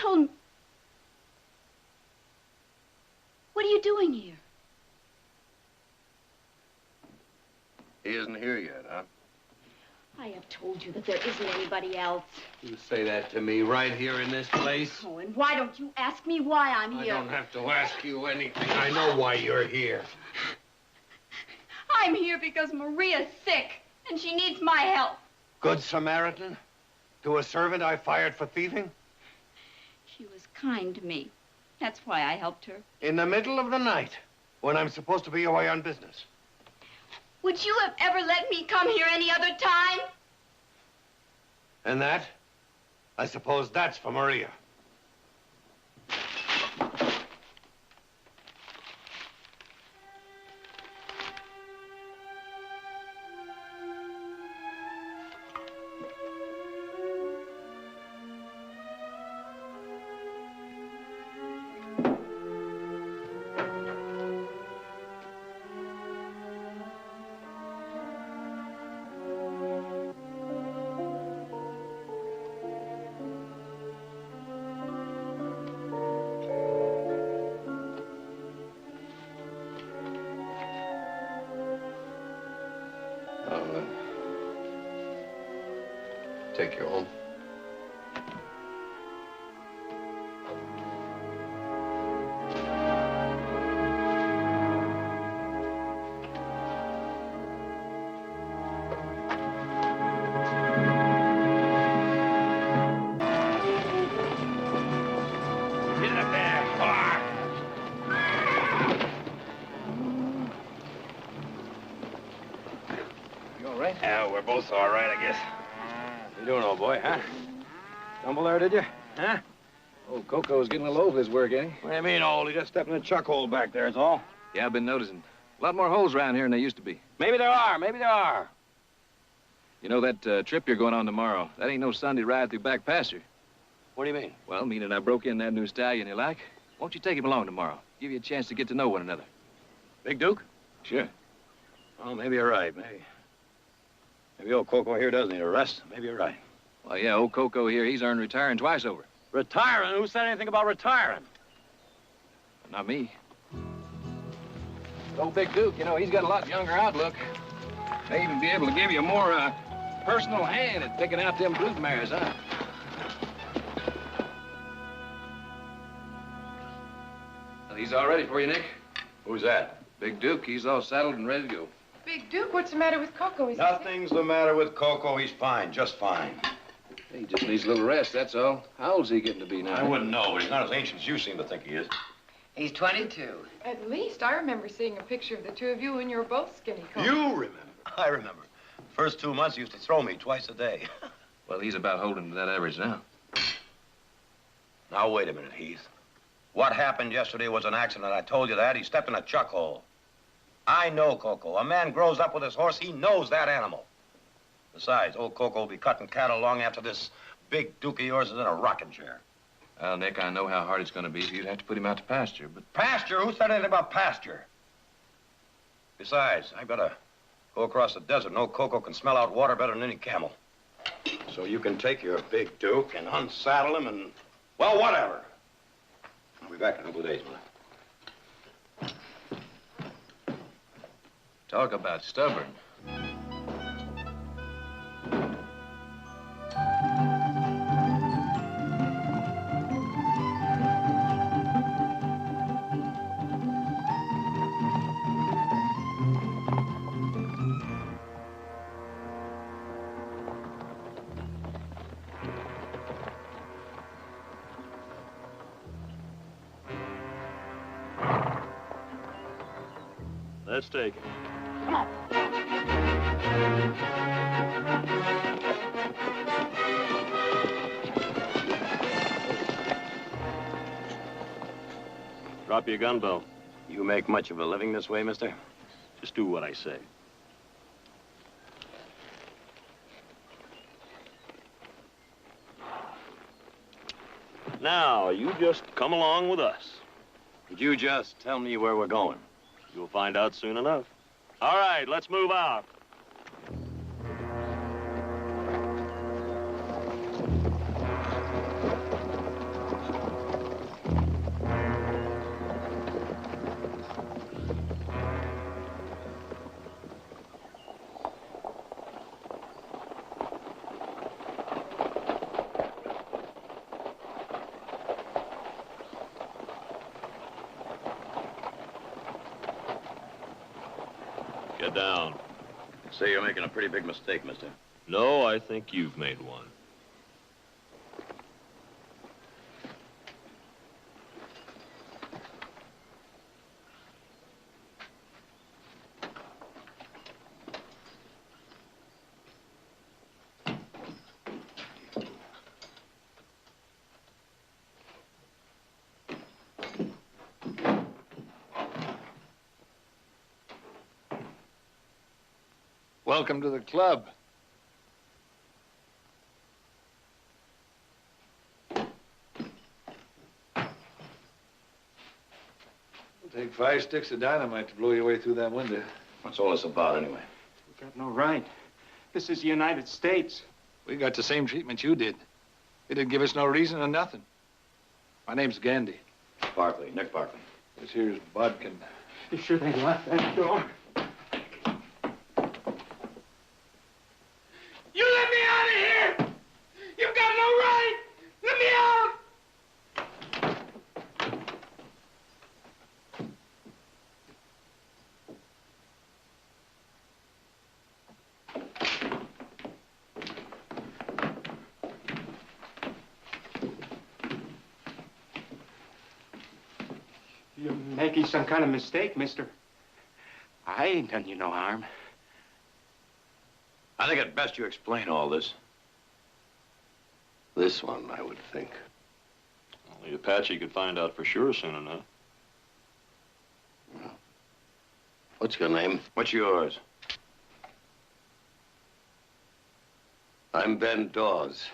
told me... What are you doing here? He isn't here yet, huh? I have told you that there isn't anybody else. You say that to me right here in this place? Oh, and why don't you ask me why I'm here? I don't have to ask you anything. I know why you're here. I'm here because Maria's sick, and she needs my help. Good Samaritan? To a servant I fired for thieving? She was kind to me. That's why I helped her. In the middle of the night, when I'm supposed to be away on business. Would you have ever let me come here any other time? And that? I suppose that's for Maria. Take you home. Yeah, we're both all right, I guess. You doing, old boy, huh? Stumble there, did you? Huh? Old Coco's getting a little old for his work, ain't he? What do you mean, old? He just stepped in the chuck hole back there, that's all. Yeah, I've been noticing. A lot more holes around here than there used to be. Maybe there are, maybe there are. You know, that trip you're going on tomorrow, that ain't no Sunday ride through back pasture. What do you mean? Well, meaning I broke in that new stallion you like. Won't you take him along tomorrow? Give you a chance to get to know one another. Big Duke? Sure. Well, maybe you're right, maybe. Maybe old Coco here does need a rest. Maybe you're right. Well, yeah, old Coco here, he's earned retiring twice over. Retiring? Who said anything about retiring? Not me. Old Big Duke, you know, he's got a lot younger outlook. May even be able to give you a more personal hand at picking out them brood mares, huh? Well, he's all ready for you, Nick. Who's that? Big Duke, he's all saddled and ready to go. Big Duke, what's the matter with Coco? Nothing's the matter with Coco. He's fine, just fine. He just needs a little rest, that's all. How old's he getting to be now? I wouldn't know, but he's not as ancient as you seem to think he is. He's 22. At least I remember seeing a picture of the two of you when you were both skinny, Coco. You remember? I remember. First 2 months, he used to throw me twice a day. Well, he's about holding to that average now. Now, wait a minute, Heath. What happened yesterday was an accident. I told you that. He stepped in a chuck hole. I know Coco. A man grows up with his horse. He knows that animal. Besides, old Coco will be cutting cattle long after this Big Duke of yours is in a rocking chair. Well, Nick, I know how hard it's going to be for you to have to put him out to pasture, but... Pasture? Who said anything about pasture? Besides, I've got to go across the desert. No Coco can smell out water better than any camel. So you can take your Big Duke and unsaddle him and, well, whatever. I'll be back in a couple of days, will I? Talk about stubborn. Let's take it. Come on. Drop your gun, Bill. You make much of a living this way, mister? Just do what I say. Now, you just come along with us. Would you just tell me where we're going? You'll find out soon enough. All right, let's move out. you down. Say you're making a pretty big mistake, mister. No, I think you've made one. Welcome to the club. It'll take 5 sticks of dynamite to blow your way through that window. What's all this about, anyway? You've got no right. This is the United States. We got the same treatment you did. They didn't give us no reason or nothing. My name's Gandy. Barkley, Nick Barkley. This here's Bodkin. You sure they locked that door? You let me out of here! You've got no right! Let me out! You're making some kind of mistake, mister. I ain't done you no harm. I think it best you explain all this. This one, I would think. Only Apache could find out for sure soon enough. What's your name? What's yours? I'm Ben Dawes.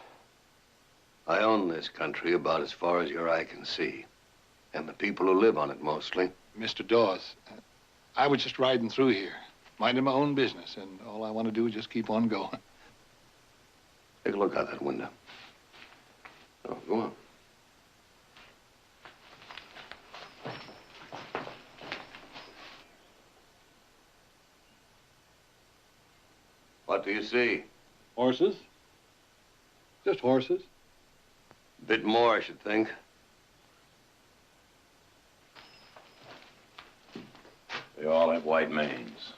I own this country about as far as your eye can see. And the people who live on it, mostly. Mr. Dawes, I was just riding through here, minding my own business, and all I want to do is just keep on going. Take a look out that window. Oh, go on. What do you see? Horses. Just horses. A bit more, I should think. They all have white manes.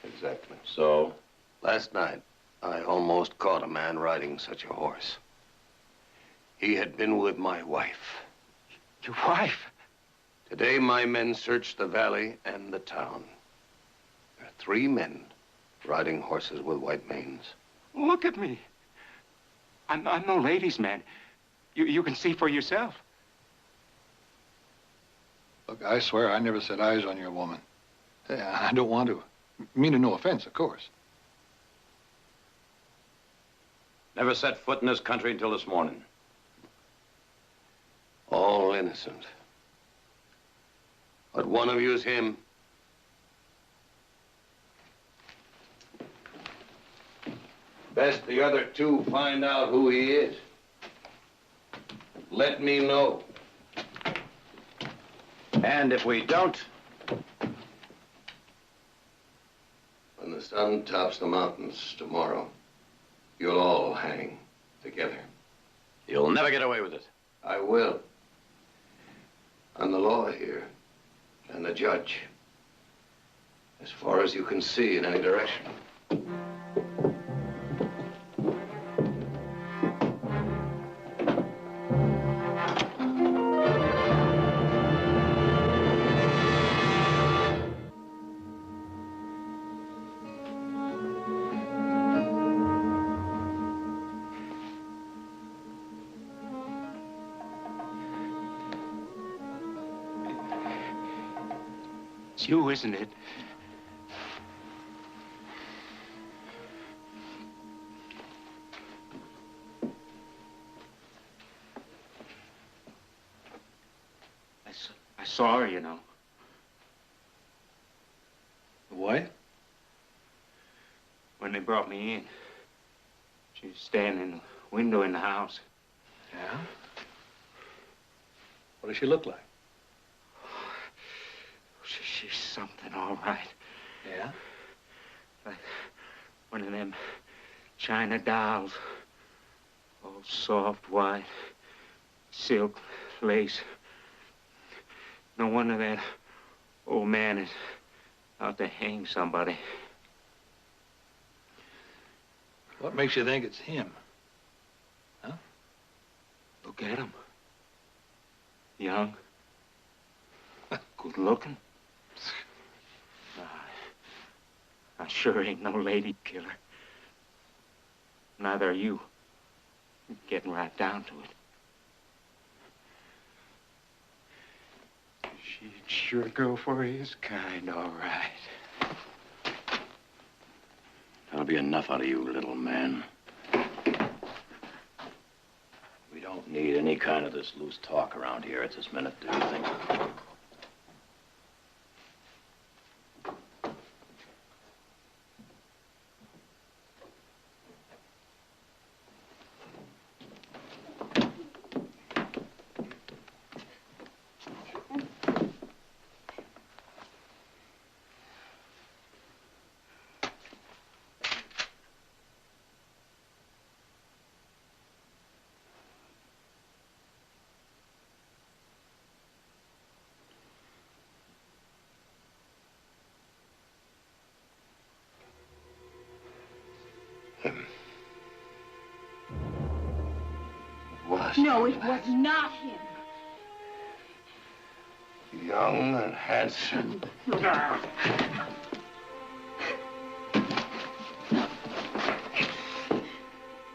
Exactly. So? Last night, I almost caught a man riding such a horse. He had been with my wife. Your wife? Today, my men searched the valley and the town. There are 3 men riding horses with white manes. Look at me. I'm no ladies' man. You can see for yourself. Look, I swear I never set eyes on your woman. I don't want to. Meaning no offense, of course. Never set foot in this country until this morning. All innocent. But one of you's him. Best the other 2 find out who he is. Let me know. And if we don't? When the sun tops the mountains tomorrow, you'll all hang together. You'll never get away with it. I will. I'm the law here, and the judge. As far as you can see in any direction. It's you, isn't it? I saw her, you know. What? When they brought me in. She was standing in the window in the house. Yeah? What does she look like? She's something, all right. Yeah? Like one of them China dolls. All soft, white, silk, lace. No wonder that old man is out to hang somebody. What makes you think it's him? Huh? Look at him. Young. Good looking. I sure ain't no lady killer. Neither are you. Getting right down to it. She'd sure go for his kind, all right. That'll be enough out of you, little man. We don't need any kind of this loose talk around here at this minute, do you think? No, it was not him. Young and handsome.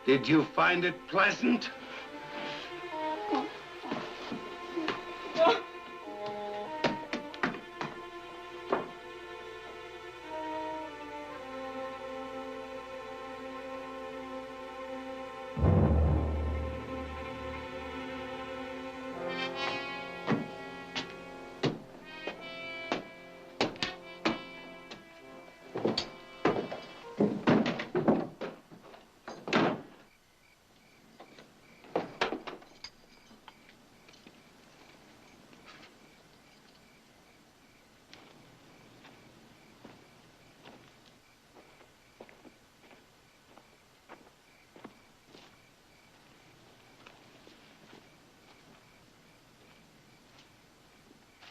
Did you find it pleasant?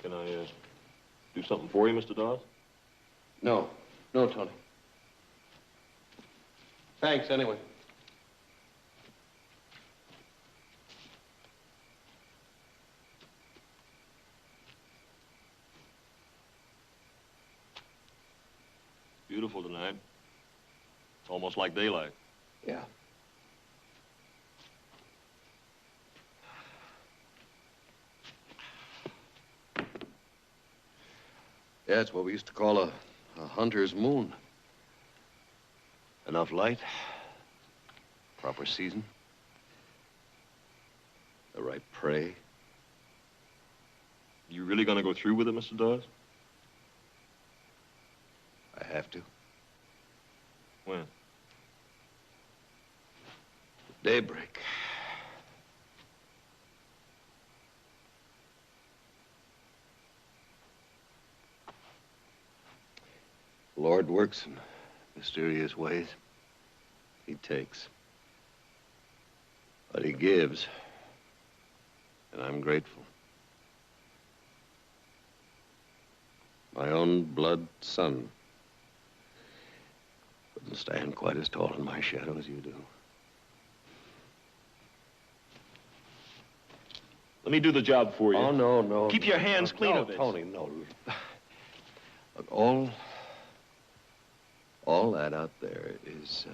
Can I, do something for you, Mr. Dawes? No. No, Tony. Thanks, anyway. Beautiful tonight. It's almost like daylight. Yeah. Yeah, it's what we used to call a hunter's moon. Enough light, proper season, the right prey. You really gonna go through with it, Mr. Dawes? I have to. When? Daybreak. The Lord works in mysterious ways. He takes. But he gives. And I'm grateful. My own blood son wouldn't stand quite as tall in my shadow as you do. Let me do the job for you. Oh, no, no. Keep your hands clean of it. Tony, no. Look, all that out there is,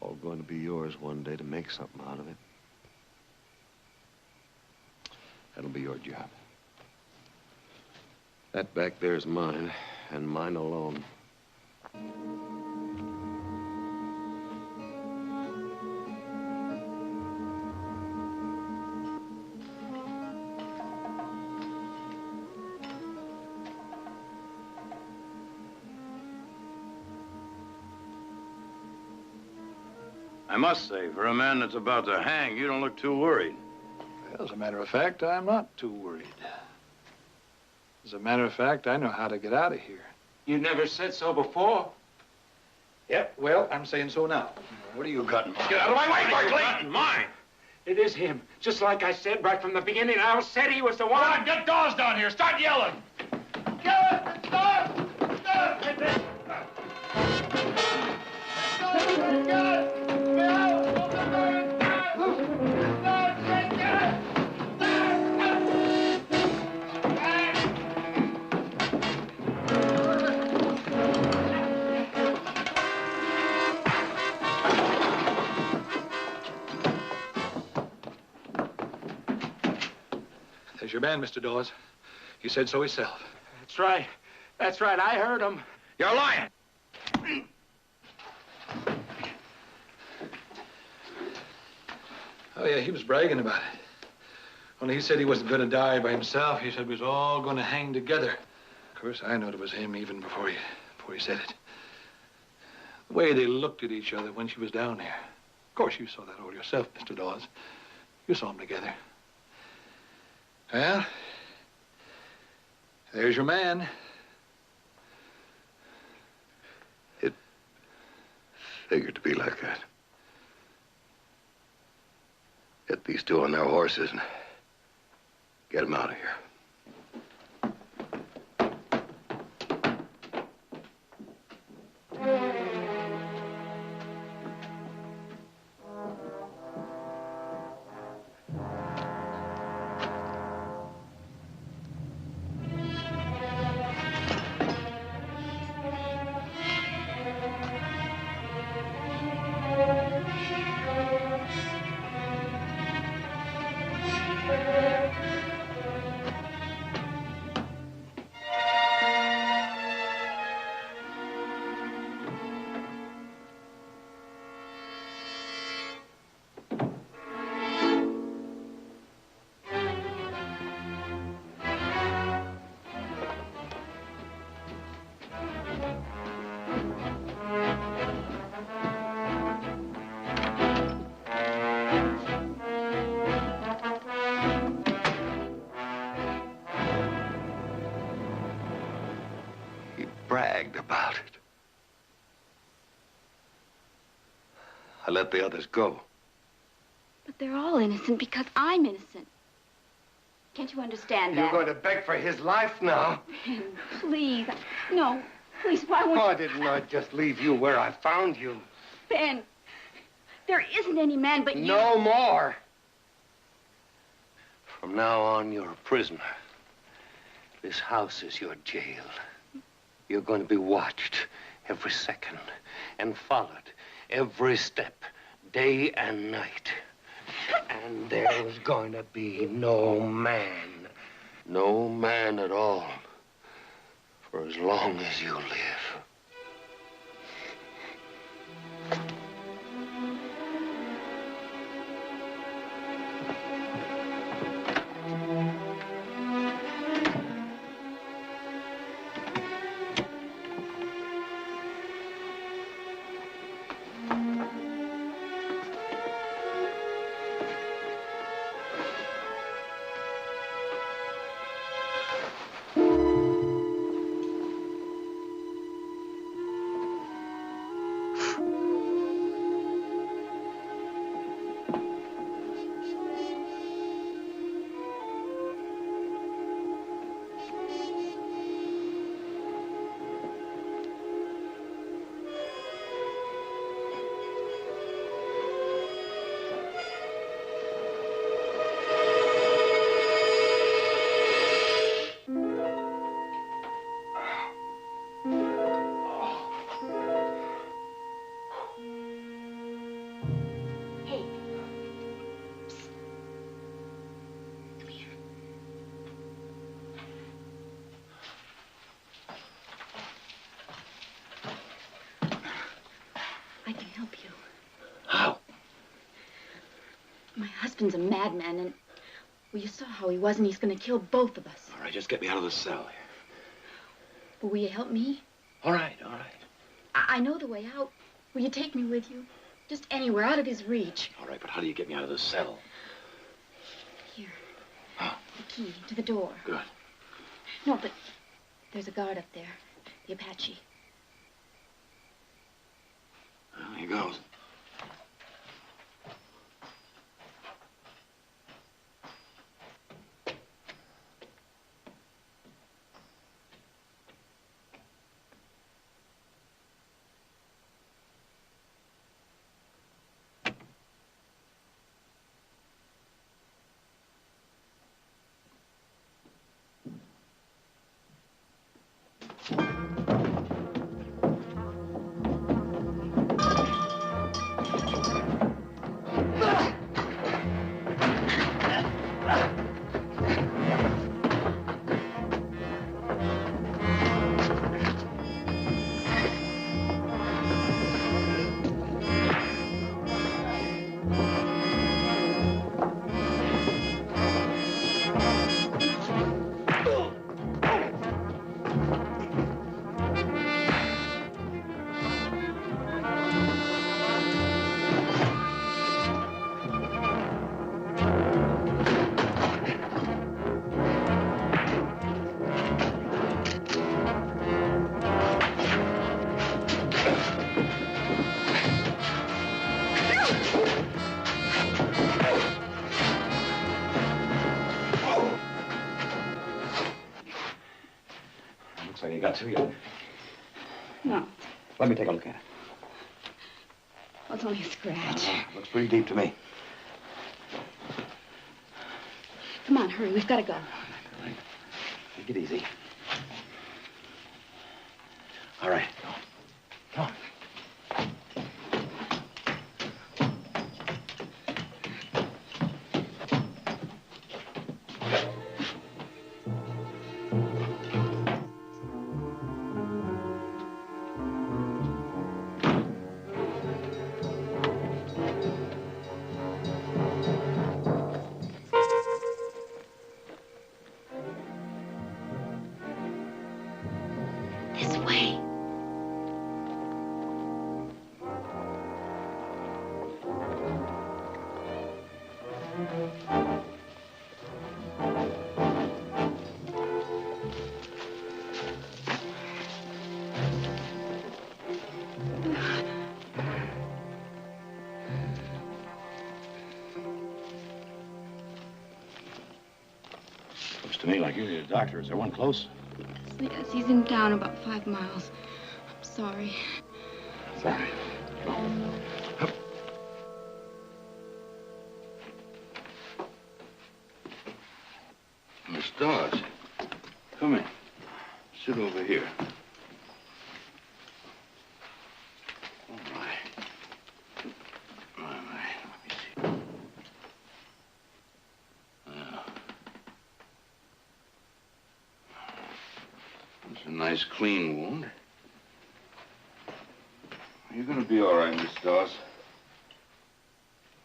all going to be yours one day to make something out of it. That'll be your job. That back there's mine, and mine alone. I must say, for a man that's about to hang, you don't look too worried. Well, as a matter of fact, I'm not too worried. As a matter of fact, I know how to get out of here. You never said so before. Yep, well, I'm saying so now. What do you got in mind? Get out of my way, Barkley! Mine. It is him. Just like I said right from the beginning. I said he was the one. Come on, get Dawes down here. Start yelling. There's your man, Mr. Dawes. He said so himself. That's right. That's right. I heard him. You're lying. Oh, yeah, he was bragging about it. Only he said he wasn't going to die by himself. He said we was all going to hang together. Of course, I knowed it was him even before he said it. The way they looked at each other when she was down there. Of course, you saw that all yourself, Mr. Dawes. You saw them together. Well, there's your man. It figured to be like that. Get these two on their horses and get them out of here. Bragged about it. I let the others go. But they're all innocent because I'm innocent. Can't you understand that? You're going to beg for his life now? Ben, please. No, please, why won't Why didn't I just leave you where I found you? Ben, there isn't any man but you. No more. From now on, you're a prisoner. This house is your jail. You're going to be watched every second and followed every step, day and night. And there's going to be no man at all, for as long as you live. I can help you. How? My husband's a madman, and well, you saw how he was, and he's going to kill both of us. All right, just get me out of the cell here. But will you help me? All right, all right. I know the way out. Will you take me with you? Just anywhere, out of his reach. All right, but how do you get me out of the cell? Here. The key to the door. Good. No, but there's a guard up there. The Apache. Well, here goes. Have you got to yet? No. Let me take a look at it. Well, it's only a scratch. Looks pretty deep to me. Come on, hurry. We've got to go. Take it easy. All right. Come on. This way. Looks to me like you're the doctor. Is there one close? Yes, he's in town about 5 miles. I'm sorry. It's all right. Miss Dawes, come in. Sit over here. Oh, my. My. Let me see. It's a nice, clean wound. You're gonna be all right, Miss Dawes.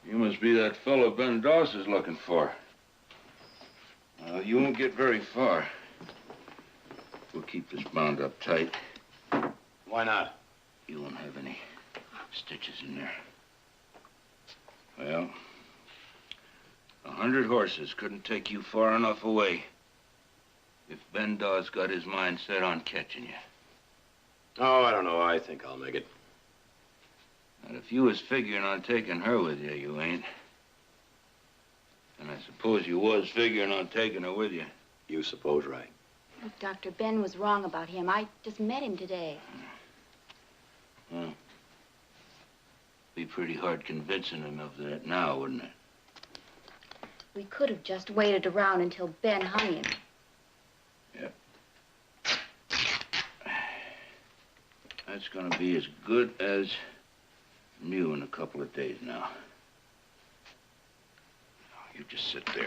You must be that fellow Ben Dawes is looking for. You won't get very far. We'll keep this bound up tight. Why not? You won't have any stitches in there. Well, 100 horses couldn't take you far enough away if Ben Dawes got his mind set on catching you. Oh, I don't know. I think I'll make it. And if you was figuring on taking her with you, you ain't. And I suppose you was figuring on taking her with you. You suppose right. Look, Doctor, Ben was wrong about him. I just met him today. Well, be pretty hard convincing him of that now, wouldn't it? We could have just waited around until Ben hung him. Yep. That's gonna be as good as new in a couple of days now. You just sit there.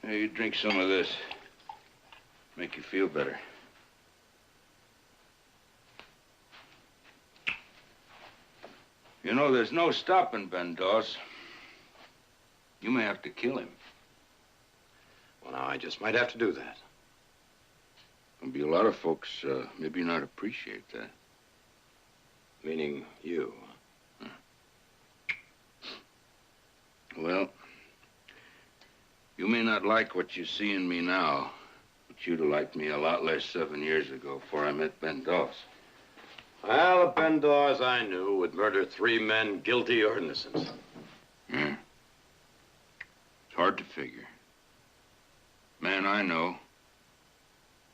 Hey, you drink some of this. Make you feel better. You know, there's no stopping Ben Dawes. You may have to kill him. Well, now, I just might have to do that. There'll be a lot of folks maybe not appreciate that. Meaning you. Well, you may not like what you see in me now, but you'd have liked me a lot less 7 years ago before I met Ben Dawes. Well, the Ben Dawes I knew would murder 3 men, guilty or innocent. Yeah. It's hard to figure. Man I know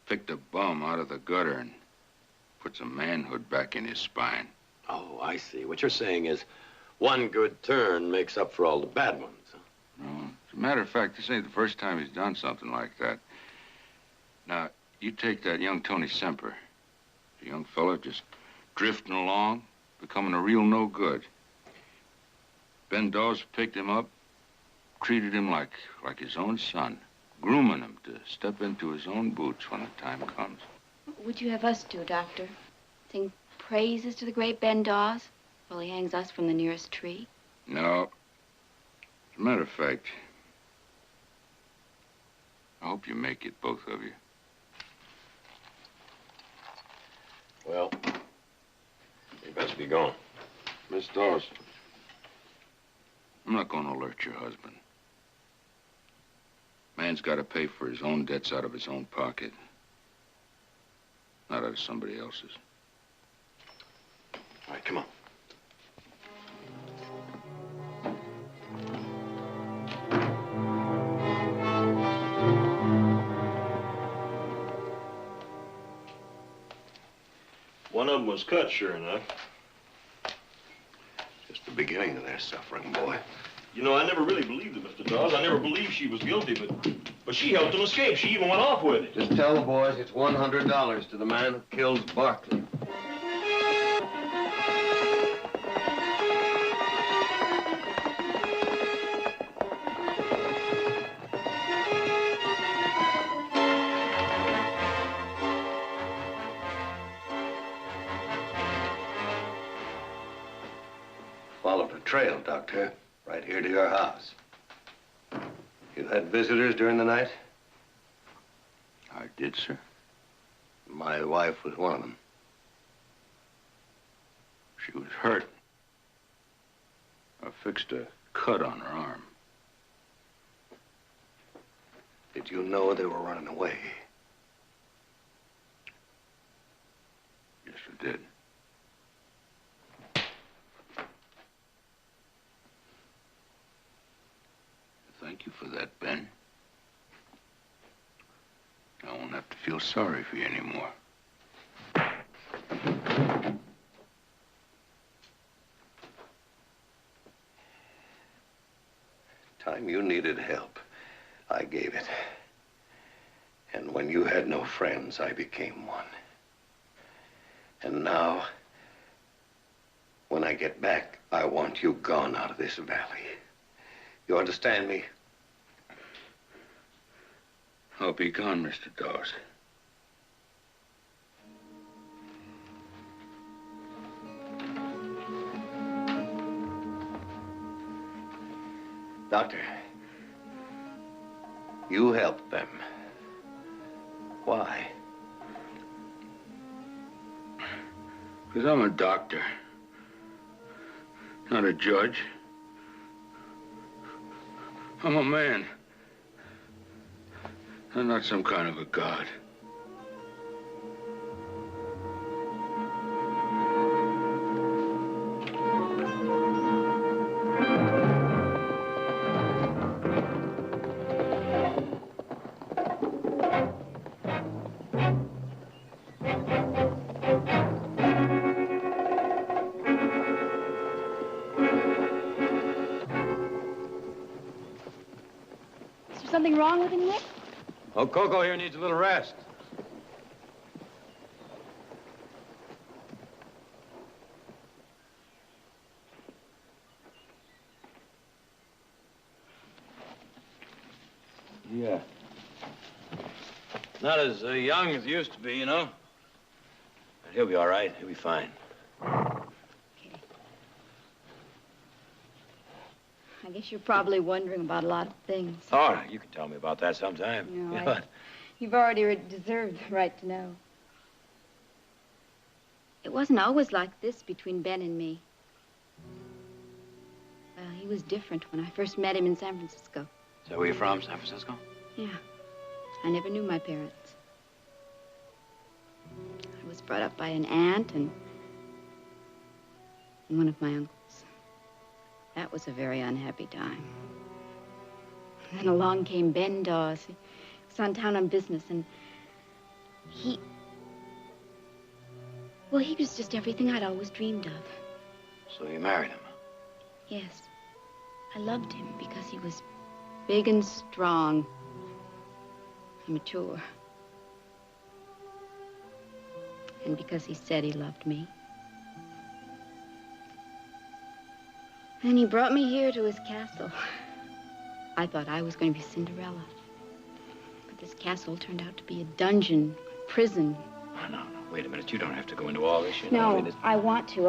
picked a bum out of the gutter and put some manhood back in his spine. Oh, I see. What you're saying is one good turn makes up for all the bad ones. Huh? No, as a matter of fact, this ain't the first time he's done something like that. Now, you take that young Tony Semper. The young fella just drifting along, becoming a real no good. Ben Dawes picked him up, treated him like his own son, grooming him to step into his own boots when the time comes. What would you have us do, Doctor? Sing praises to the great Ben Dawes while he hangs us from the nearest tree? No. As a matter of fact, I hope you make it, both of you. Well, you best be going. Miss Dawes, I'm not going to alert your husband. Man's got to pay for his own debts out of his own pocket, not out of somebody else's. All right, come on. One of them was cut, sure enough. Just the beginning of their suffering, boy. You know, I never really believed it, Mr. Dawes. I never believed she was guilty, but she helped him escape. She even went off with it. Just tell the boys it's $100 to the man who kills Barkley. Followed a trail, Doctor, right here to your house. You had visitors during the night? I did, sir. My wife was one of them. She was hurt. I fixed a cut on her arm. Did you know they were running away? Yes, I did. Thank you for that, Ben. I won't have to feel sorry for you anymore. Time you needed help, I gave it. And when you had no friends, I became one. And now, when I get back, I want you gone out of this valley. You understand me? I'll be gone, Mr. Dawes. Doctor, you helped them. Why? Because I'm a doctor, not a judge. I'm a man. I'm not some kind of a god. Is there something wrong with him, Nick? Oh, Coco here needs a little rest. Yeah. Not as young as he used to be, you know. But he'll be all right. He'll be fine. I guess you're probably wondering about a lot of things. Oh, you can tell me about that sometime. No, Yeah. You've already deserved the right to know. It wasn't always like this between Ben and me. Well, he was different when I first met him in San Francisco. So where you from, San Francisco? Yeah. I never knew my parents. I was brought up by an aunt and one of my uncles. That was a very unhappy time. Then along came Ben Dawes. He was on town on business, and he was just everything I'd always dreamed of. So you married him? Yes. I loved him because he was big and strong and mature. And because he said he loved me. And he brought me here to his castle. I thought I was going to be Cinderella. But this castle turned out to be a dungeon, a prison. Oh, no. Wait a minute. You don't have to go into all this, you know. No, I mean, I want to.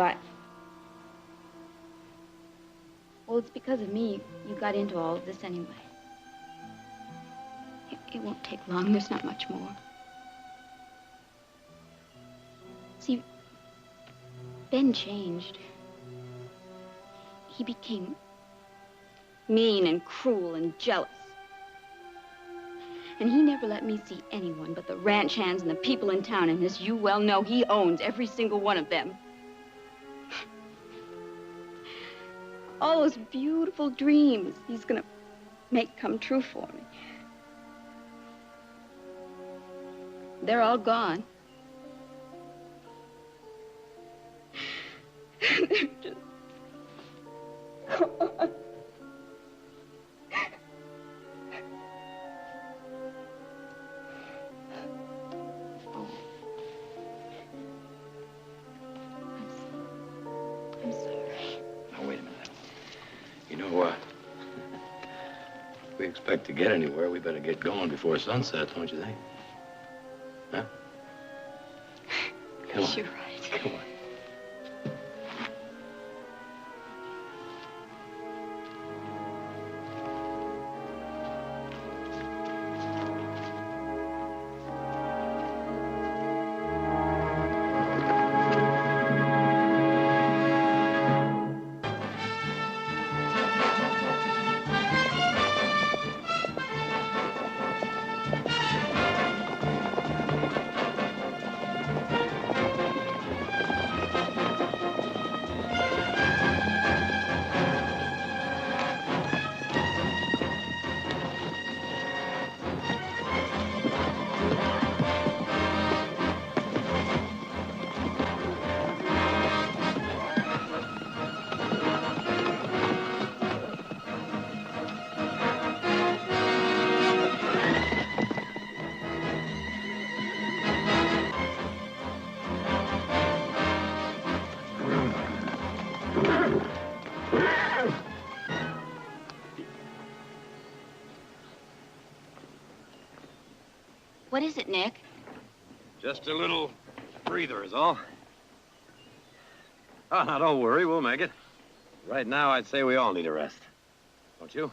Well, it's because of me you got into all of this anyway. It won't take long. There's not much more. See, Ben changed. He became mean and cruel and jealous. And he never let me see anyone but the ranch hands and the people in town. And as you well know, he owns every single one of them. All those beautiful dreams he's gonna make come true for me. They're all gone. expect to get anywhere, we better get going before sunset, don't you think? Huh? Come on. You're right. Come on. What is it, Nick? Just a little breather is all. Oh, now, don't worry. We'll make it. Right now, I'd say we all need a rest. Don't you?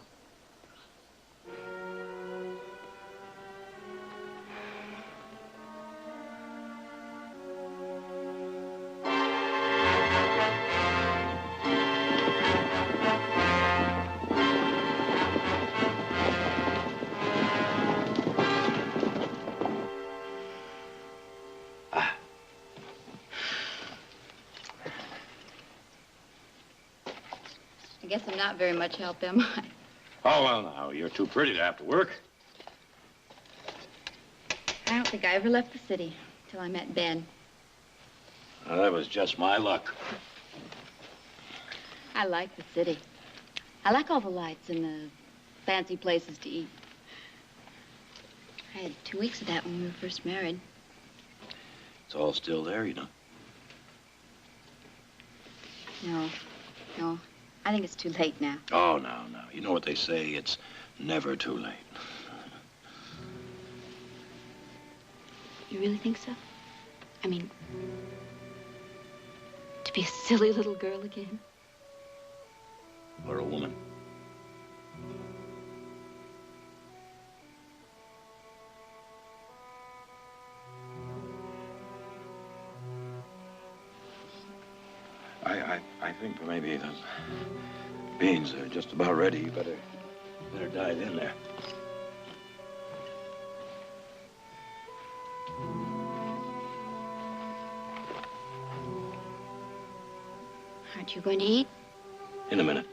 I guess I'm not very much help, am I? Oh, well, now, you're too pretty to have to work. I don't think I ever left the city till I met Ben. Well, that was just my luck. I like the city. I like all the lights and the fancy places to eat. I had 2 weeks of that when we were first married. It's all still there, you know. No. I think it's too late now. Oh, no. You know what they say, it's never too late. You really think so? I mean, to be a silly little girl again? Or a woman. I think maybe those beans are just about ready. You better dive in there. Aren't you going to eat? In a minute.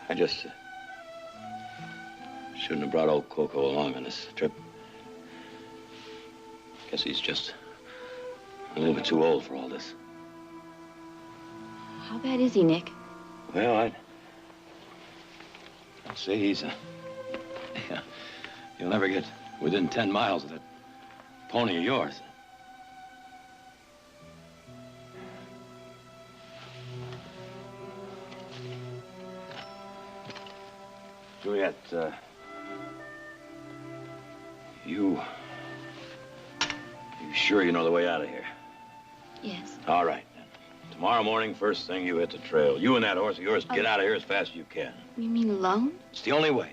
I just shouldn't have brought old Coco along on this trip. Guess he's just a little bit too old for all this. How bad is he, Nick? Well, I'd say he's you'll never get within 10 miles of that pony of yours. Juliet, you sure you know the way out of here? Yes. All right, then. Tomorrow morning, first thing, you hit the trail. You and that horse of yours get out of here as fast as you can. You mean alone? It's the only way.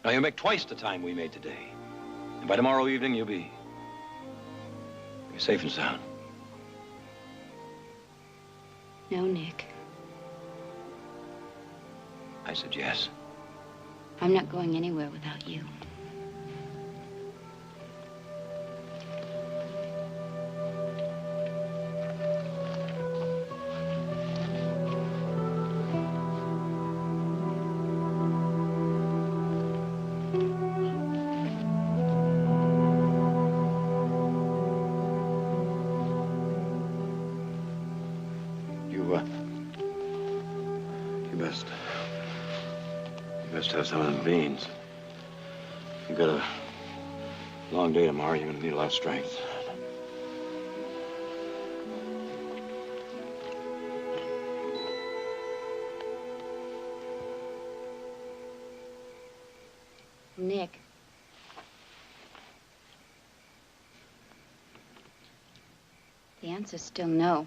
Now, you'll make twice the time we made today. And by tomorrow evening, you'll be safe and sound. No, Nick. I said yes. I'm not going anywhere without you. You best have some of them beans. You've got a long day tomorrow. You're going to need a lot of strength. Nick. The answer's still no.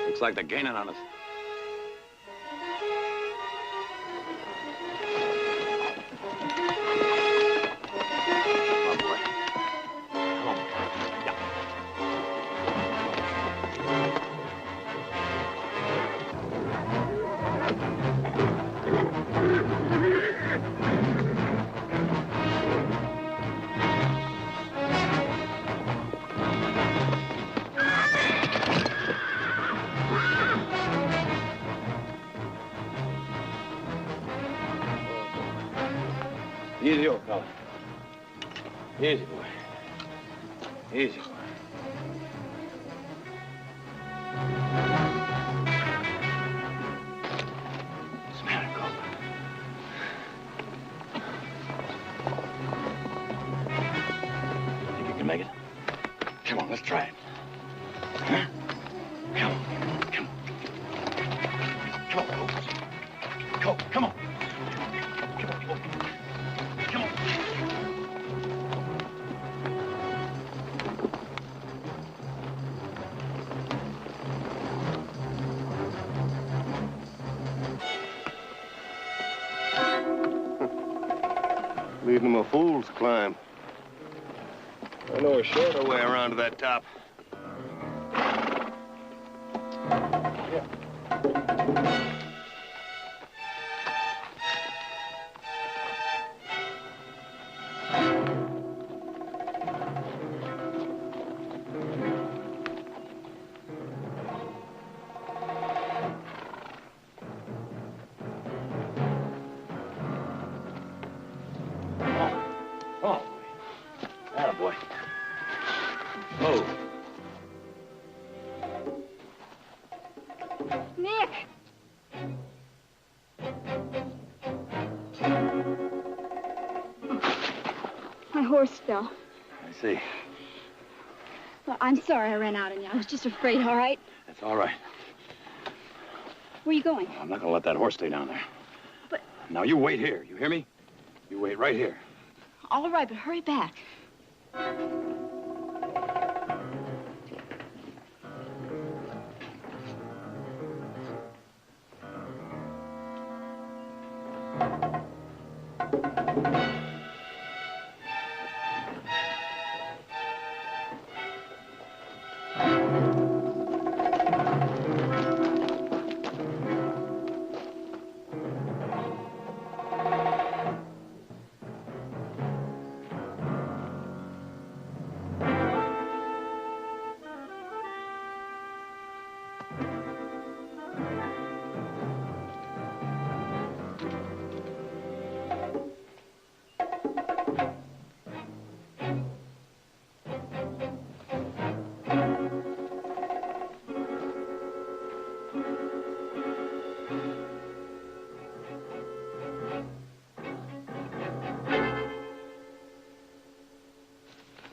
Looks like they're gaining on us. Easy, old fella. Easy, boy. Easy, boy. Smell it, Cole. Think you can make it? Come on, let's try it. Huh? Come on. Come on. Come on, Cole. Cole, come on. Come on, Cole. Come on. Leaving them a fool's climb. I know a shorter way around to that top. Attaboy. Move. Nick! My horse fell. I see. Well, I'm sorry I ran out on you. I was just afraid, all right? That's all right. Where are you going? I'm not gonna let that horse stay down there. But... Now, you wait here. You hear me? You wait right here. All right, but hurry back.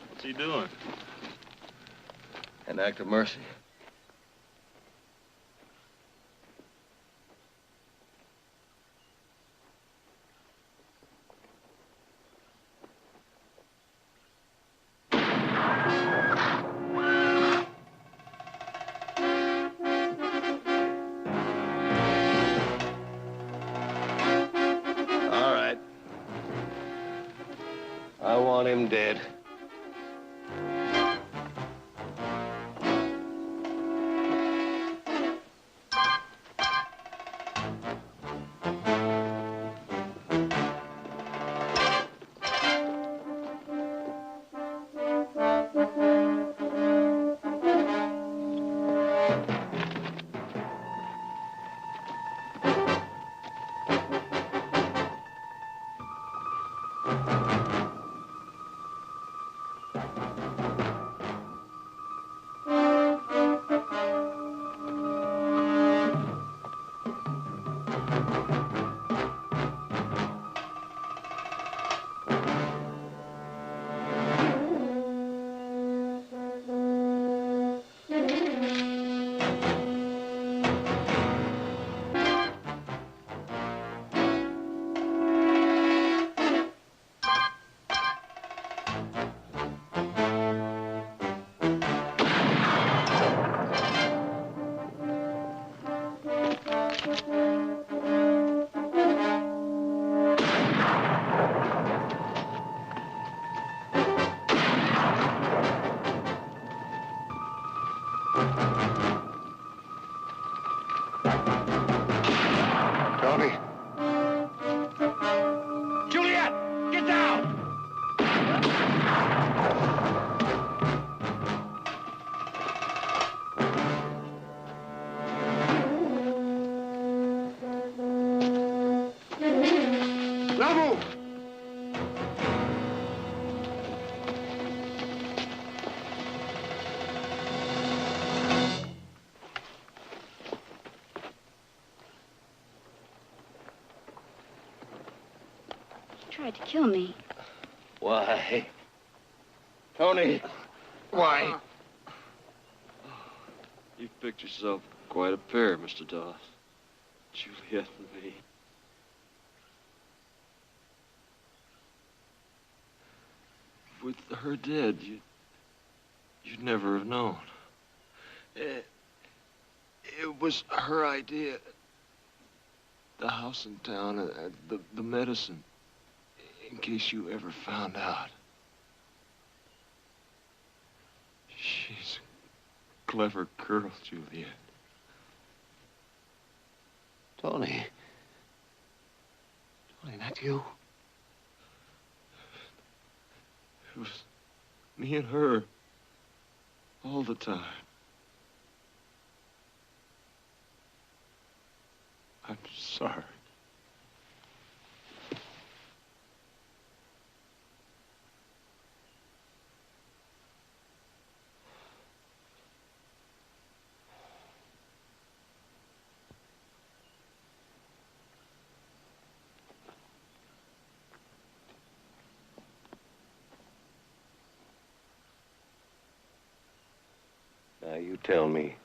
What's he doing? An act of mercy. All right. I want him dead. Tony. Juliet, get down! Now move! Tried to kill me. Why? Tony, why? You've picked yourself quite a pair, Mr. Dawes. Juliet and me. With her dead, you'd never have known. It was her idea. The house in town, the medicine, in case you ever found out. She's a clever girl, Juliet. Tony. Tony, not you. It was me and her all the time. I'm sorry. Now, you tell me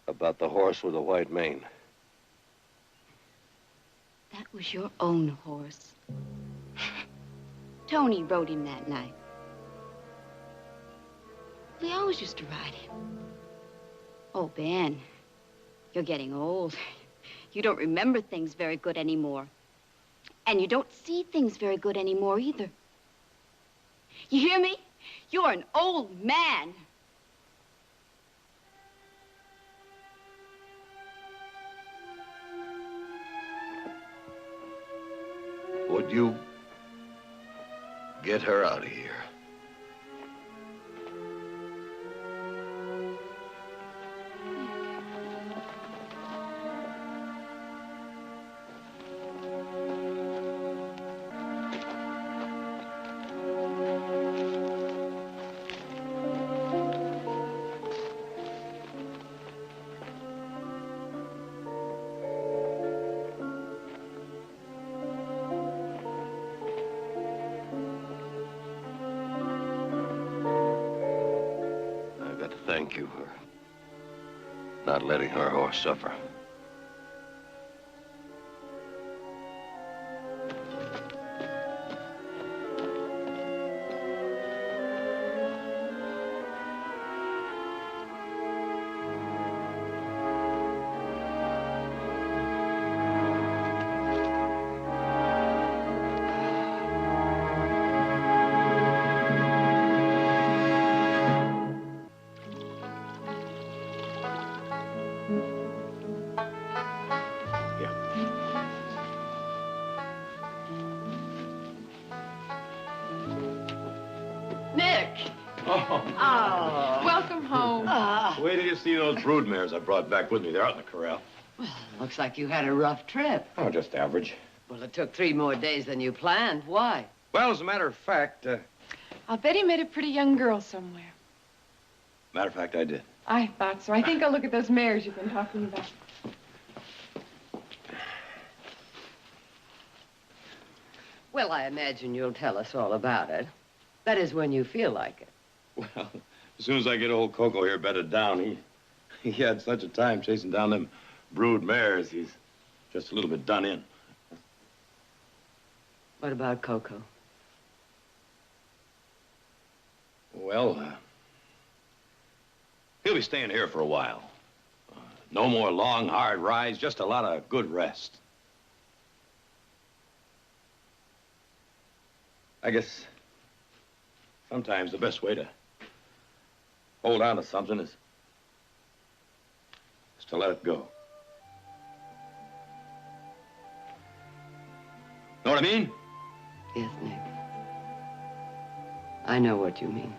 about the horse with the white mane. That was your own horse. Tony rode him that night. We always used to ride him. Oh, Ben, you're getting old. You don't remember things very good anymore. And you don't see things very good anymore either. You hear me? You're an old man. Would you get her out of here? Thank you for not letting her horse suffer. Welcome home. Wait till you see those brood mares I brought back with me. They're out in the corral. Well, looks like you had a rough trip. Oh, just average. Well, it took 3 more days than you planned. Why? Well, as a matter of fact, I'll bet he met a pretty young girl somewhere. I did. I thought so. I think I'll look at those mares you've been talking about. Well, I imagine you'll tell us all about it. That is when you feel like it. Well, as soon as I get old Coco here bedded down, he had such a time chasing down them brood mares, he's just a little bit done in. What about Coco? Well, he'll be staying here for a while. No more long, hard rides, just a lot of good rest. I guess sometimes the best way to hold on to something is to let it go. know what I mean? Yes, Nick. I know what you mean.